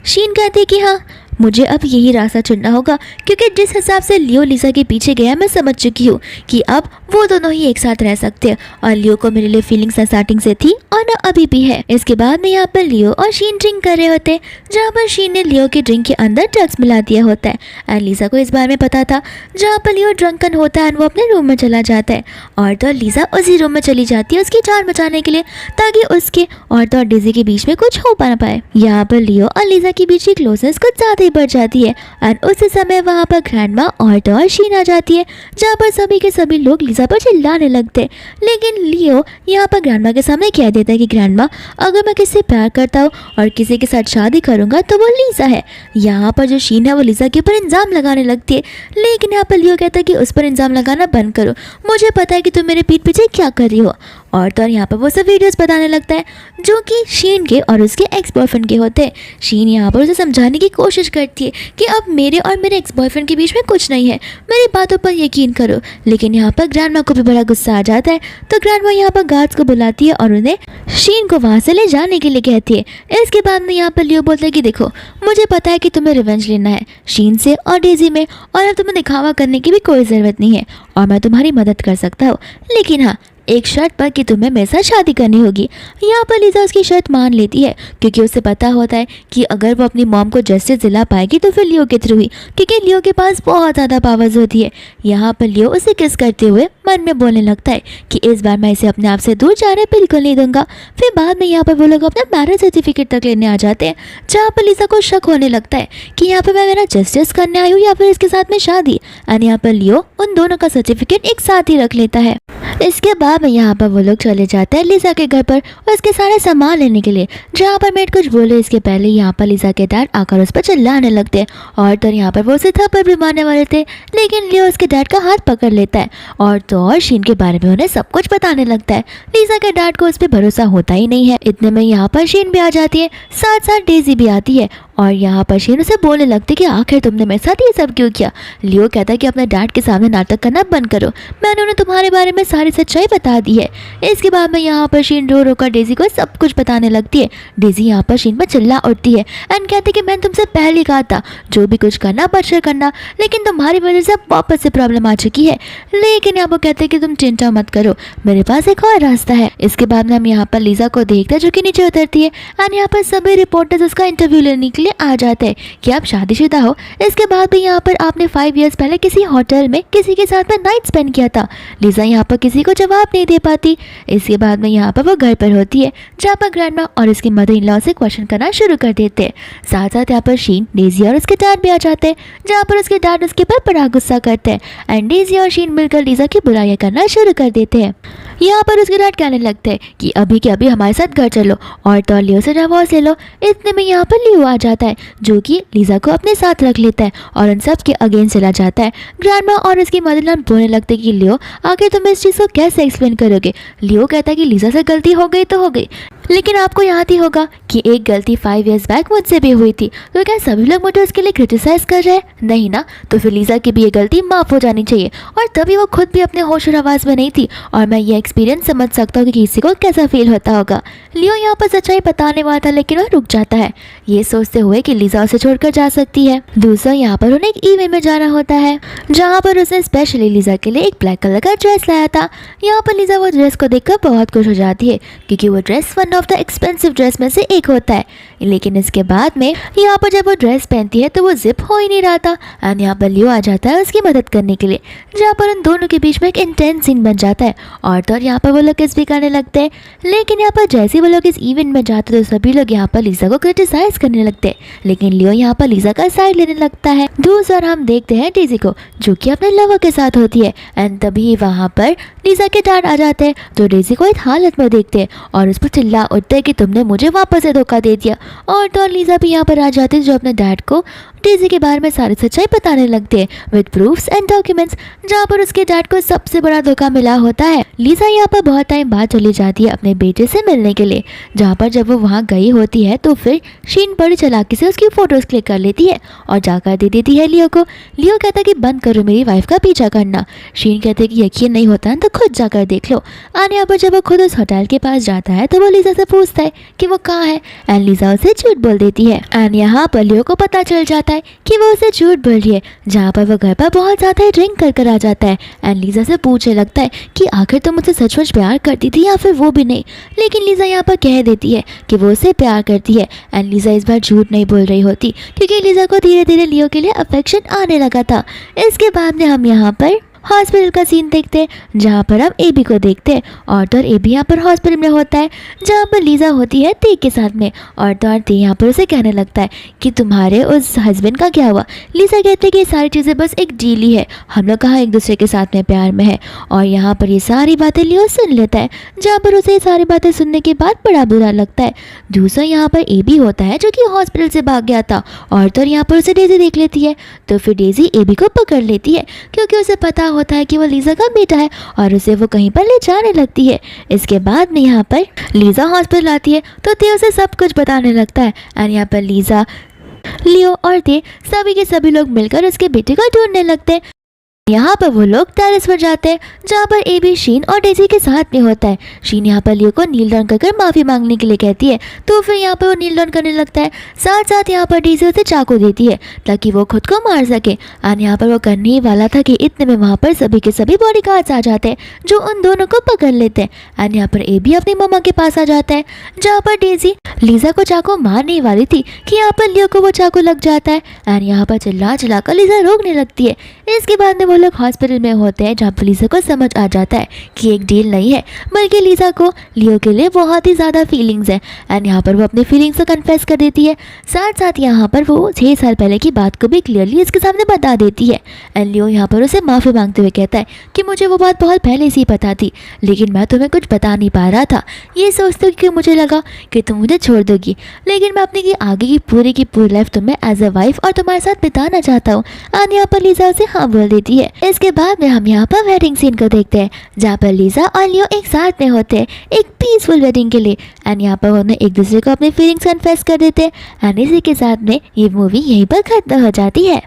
शीन कहती है कि हाँ, मुझे अब यही रास्ता चुनना होगा, क्योंकि जिस हिसाब से लियो लीजा के पीछे गया मैं समझ चुकी हूँ कि अब वो दोनों ही एक साथ रह सकते हैं और लियो को मेरे लिए फीलिंग्स स्टार्टिंग से थी और ना अभी भी है। इसके बाद में यहाँ पर लियो और शीन ड्रिंक कर रहे होते हैं, जहाँ पर शीन ने लियो के ड्रिंक के अंदर ड्रग्स मिला दिया होता है एंड लीजा को इस बारे में पता था। जहाँ पर लियो ड्रंकन होता है एंड वो अपने रूम में चला जाता है और तो लीजा उसी रूम में चली जाती है उसकी जान बचाने के लिए, ताकि उसके और तो डेजी के बीच में कुछ हो ना पाए। यहाँ पर लियो और लीजा के बीच की क्लोजनेस कुछ ज़्यादा ही बढ़ जाती है और उसी समय वहाँ पर ग्रैंडमा और तो शीन आ जाती है, जहाँ पर सभी के सभी लोग लीजा पर चिल्लाने लगते हैं। लेकिन लियो यहाँ पर ग्रैंडमा के सामने कह देता है कि ग्रैंडमा, अगर मैं किसी से प्यार करता हूँ और किसी के साथ शादी करूँगा तो वो लीजा है। यहाँ पर जो शीन है वो लीजा के ऊपर इल्ज़ाम लगाने लगती है, लेकिन यहाँ पर लियो कहता है कि उस पर इल्ज़ाम लगाना बंद करो, मुझे पता है कि तुम मेरे पीठ पीछे क्या कर रही हो। और तो यहाँ पर वो सब वीडियोस बताने लगता है जो कि शीन के और उसके एक्स बॉयफ्रेंड के होते हैं। शीन यहाँ पर उसे समझाने की कोशिश करती है कि अब मेरे और मेरे एक्स बॉयफ्रेंड के बीच में कुछ नहीं है, मेरी बातों पर यकीन करो। लेकिन यहाँ पर ग्रैंडमा को भी बड़ा गुस्सा आ जाता है, तो ग्रैंडमा यहाँ पर गार्ड्स को बुलाती है और उन्हें शीन को वहाँ से ले जाने के लिए कहती है। इसके बाद में यहाँ पर लियो बोलता है कि देखो, मुझे पता है कि तुम्हें रिवेंज लेना है शीन से और डेजी में, और अब तुम्हें दिखावा करने की भी कोई ज़रूरत नहीं है और मैं तुम्हारी मदद कर सकता हूँ, लेकिन हाँ, एक शर्त पर कि तुम्हें मेरे साथ शादी करनी होगी। यहाँ पर लीजा उसकी शर्त मान लेती है, क्योंकि उसे पता होता है कि अगर वो अपनी मॉम को जस्टिस दिला पाएगी तो फिर लियो के थ्रू ही, क्योंकि लियो के पास बहुत ज़्यादा पावर्स होती है। यहाँ पर लियो उसे किस करते हुए मन में बोलने लगता है कि इस बार मैं इसे अपने आप से दूर जाने बिल्कुल नहीं दूंगा। फिर बाद में यहाँ पर वो लोग अपना मैरिज सर्टिफिकेट तक लेने आ जाते हैं, जहाँ पर लीजा को शक होने लगता है कि यहाँ पर मैं मेरा जस्टिस करने आई हूँ या फिर इसके साथ में शादी। एंड यहाँ पर लियो उन दोनों का सर्टिफिकेट एक साथ ही रख लेता है। इसके बाद में यहाँ पर वो लोग चले जाते हैं लीजा के घर पर उसके सारे सामान लेने के लिए। जहाँ पर मेड कुछ बोले इसके पहले यहाँ पर लीजा के डैड आकर उस पर चिल्लाने लगते हैं और तो यहाँ पर वो उसे थप्पड़ भी मारने वाले थे, लेकिन लियो उसके डैड का हाथ पकड़ लेता है और तो और शीन के बारे में उन्हें सब कुछ बताने लगता है। लीजा के डैड को उस पर भरोसा होता ही नहीं है। इतने में यहाँ पर शीन भी आ जाती है, साथ साथ डेजी भी आती है और यहाँ पर शीन उसे बोलने लगती कि आखिर तुमने मेरे साथ ये सब क्यों किया। लियो कहता है कि अपने डैड के सामने नाटक करना बंद करो, मैंने उन्हें तुम्हारे बारे में सारी सच्चाई बता दी है। इसके बाद में यहाँ पर शीन रो रो कर डेजी को सब कुछ बताने लगती है। डेजी यहाँ पर शीन पर चिल्ला उठती है एंड कहती कि मैंने तुमसे पहले ही कहा था जो भी कुछ करना बचकर करना, लेकिन तुम्हारी वजह से वापस से प्रॉब्लम आ चुकी है। लेकिन यहाँ पर कहते हैं कि तुम चिंता मत करो, मेरे पास एक और रास्ता है। इसके बाद में हम यहाँ पर लीजा को देखते हैं जो कि नीचे उतरती है एंड यहाँ पर सभी रिपोर्टर्स उसका इंटरव्यू लेने के लिए आ जाते हैं कि आप शादीशुदा हो। इसके बाद भी यहाँ पर आपने 5 इयर्स पहले किसी होटल में किसी के साथ में नाइट स्पेंड किया था। लीजा यहाँ पर किसी को जवाब नहीं दे पाती। इसके बाद में यहाँ पर वो घर पर होती है, जहाँ पर ग्रैंडमा और उसकी मदर इन लॉ से क्वेश्चन करना शुरू कर देते हैं। साथ साथ यहाँ पर शीन, डेजी और उसके डैड भी आ जाते हैं, जहाँ पर उसके डैड उसके ऊपर बड़ा गुस्सा करते हैं एंड डेजी और शीन मिलकर लीजा की बुराइयां करना शुरू कर देते हैं। यहाँ पर उसके डैड कहने लगते हैं कि अभी के अभी हमारे साथ घर चलो और तो लियो से डिवोर्स ले लो। इतने में यहाँ पर लियो आ जाता है जो कि लीजा को अपने साथ रख लेता है और उन सब के अगेंस्ट चला जाता है। ग्रैंडमा और उसकी मदर बोलने लगते कि लियो आखिर तुम इस चीज़ को कैसे एक्सप्लेन करोगे। लियो कहता है कि लीजा से गलती हो गई तो हो गई, लेकिन आपको याद ही होगा कि एक गलती 5 इयर्स बैक मुझसे भी हुई थी, तो क्या सभी लोग मुझे उसके लिए क्रिटिसाइज कर रहे हैं? नहीं ना, तो फिर लीजा की भी ये गलती माफ़ हो जानी चाहिए। और तभी वो खुद भी अपने होश और आवाज़ में नहीं थी और मैं ये एक्सपीरियंस समझ सकता हूँ कि किसी को कैसा फील होता होगा। लियो यहाँ पर सच्चाई बताने वाला था, लेकिन वह रुक जाता है ये सोचते हुए कि लीजा उसे छोड़कर जा सकती है। दूसरा यहाँ पर उन्हें एक इवेंट में जाना होता है, जहाँ पर उसने स्पेशली लीजा के लिए एक ब्लैक कलर का ड्रेस लाया था। यहाँ पर लीजा वो ड्रेस को देखकर बहुत खुश हो जाती है, क्योंकि वो dress 1 one of the expensive dress में से एक होता है। लेकिन इसके बाद में यहाँ पर जब वो ड्रेस पहनती है तो वो जिप हो ही नहीं रहा था एंड यहाँ पर लियो आ जाता है उसकी मदद करने के लिए, जहाँ पर उन दोनों के बीच में एक इंटेंस सीन बन जाता है और तो यहाँ पर वो लोग किस भी करने लगते हैं। लेकिन यहाँ पर जैसे वो लोग इस इवेंट में जाते तो सभी लोग यहाँ पर लिसा को क्रिटिसाइज करने लगते हैं, लेकिन लियो यहाँ पर लिसा का साइड लेने लगता है। दूसरी ओर हम देखते हैं डेजी को जो कि अपने लवर के साथ होती है एंड तभी वहाँ पर लिसा के डैड आ जाते हैं जो डेजी को इस हालत में देखते हैं और उस पर चिल्ला उठते हैं कि तुमने मुझे वापस से धोखा दे दिया। और तो लिसा भी यहाँ पर आ जाते हैं जो अपने डैड को डेजी के बारे में सारी सच्चाई बताने लगते हैं विद प्रूफ्स एंड डॉक्यूमेंट्स, जहाँ पर उसके डैड को सबसे बड़ा धोखा मिला होता है। लिसा यहाँ पर बहुत टाइम बाद चली जाती है अपने बेटे से मिलने के लिए, जहाँ पर जब वो वहाँ गई होती है तो फिर शीन बड़ी चालाकी से उसकी फोटोज क्लिक कर लेती है और जाकर दे देती है लियो को। लियो कहता है कि बंद करो मेरी वाइफ का पीछा करना। शीन कहते हैं कि यकीन नहीं होता तो खुद जाकर देख लो। और यहाँ पर जब वो खुद उस होटल के पास जाता है तो वो लिसा से पूछता है कि वो कहाँ है एंड लिसा उसे झूठ बोल देती है एंड यहाँ पर लियो को पता चल जाता है कि वो उसे झूठ बोल रही है, जहाँ पर वो घर पर बहुत ज़्यादा ड्रिंक कर आ जाता है एंड लिसा से पूछने लगता है कि आखिर तुम मुझसे सचमुच प्यार करती थी या फिर वो भी नहीं। लेकिन लिसा यहाँ पर कह देती है कि वो उसे प्यार करती है एंड लिसा इस बार झूठ नहीं बोल रही होती क्योंकि लिसा को धीरे धीरे लियो के लिए अफेक्शन आने लगा था। इसके बाद में हम यहाँ पर हॉस्पिटल का सीन देखते हैं, जहाँ पर हम एबी को देखते हैं और तो एबी यहाँ पर हॉस्पिटल में होता है, जहाँ पर लिसा होती है ती के साथ में और तो ती यहाँ पर उसे कहने लगता है कि तुम्हारे उस हस्बैंड का क्या हुआ। लिसा कहते हैं कि ये सारी चीज़ें बस एक डील ही है, हम लोग कहाँ एक दूसरे के साथ में प्यार में है। और यहाँ पर ये सारी बातें लियो सुन लेता है, जहाँ पर उसे ये सारी बातें सुनने के बाद बड़ा बुरा लगता है। दूसरा यहाँ पर एबी होता है जो कि हॉस्पिटल से भाग गया था और तो यहाँ पर उसे डेजी देख लेती है, तो फिर डेजी एबी को पकड़ लेती है क्योंकि उसे पता होता है कि वो लिसा का बेटा है और उसे वो कहीं पर ले जाने लगती है। इसके बाद में यहाँ पर लिसा हॉस्पिटल आती है तो ते उसे सब कुछ बताने लगता है एंड यहाँ पर लिसा, लियो और ते सभी के सभी लोग मिलकर उसके बेटे को ढूंढने लगते हैं। यहाँ पर वो लोग टेरेस पर जाते हैं, जहाँ पर एबी शीन और डेजी के साथ में होता है। शीन यहाँ पर लियो को नील डाउन कर माफ़ी मांगने के लिए कहती है, तो फिर यहाँ पर वो नील डाउन करने लगता है। साथ साथ यहाँ पर डेजी उसे चाकू देती है ताकि वो खुद को मार सके। और यहाँ पर वो करने ही वाला था कि इतने में वहाँ पर सभी के सभी बॉडीगार्ड्स आ जाते हैं जो उन दोनों को पकड़ लेते हैं। और यहाँ पर एबी अपनी मम्मा के पास आ जाता है, जहाँ पर डेजी लिसा को चाकू मारने वाली थी कि यहाँ पर लियो को वो चाकू लग जाता है एंड यहाँ पर चिल्ला चिल्ला कर लिसा रोकने लगती है। इसके बाद में वो लोग हॉस्पिटल में होते हैं, जहाँ पर लिसा को समझ आ जाता है कि एक डील नहीं है बल्कि लिसा को लियो के लिए बहुत ही ज़्यादा फीलिंग्स है एंड यहाँ पर वो अपनी फीलिंग्स को कन्फेस कर देती है। साथ साथ यहाँ पर वो 6 साल पहले की बात को भी क्लियरली इसके सामने बता देती है एंड लियो यहाँ पर उसे माफ़ी मांगते हुए कहता है कि मुझे वो बात बहुत पहले से ही पता थी, लेकिन मैं तुम्हें कुछ बता नहीं पा रहा था, ये सोचते कि मुझे लगा कि तुम मुझे छोड़ दोगी, लेकिन मैं अपनी की आगे की पूरी लाइफ तुम्हें एज अ वाइफ और तुम्हारे साथ बिताना चाहता हूँ। और यहाँ पर लिसा उसे हाँ बोल देती है। इसके बाद में हम यहाँ पर वेडिंग सीन को देखते हैं, जहाँ पर लिसा और लियो एक साथ में होते हैं एक पीसफुल वेडिंग के लिए एंड यहाँ पर उन्हें एक दूसरे को अपनी फीलिंग्स कन्फेस कर देते हैं एंड इसी के साथ में ये मूवी यहीं पर खत्म हो जाती है।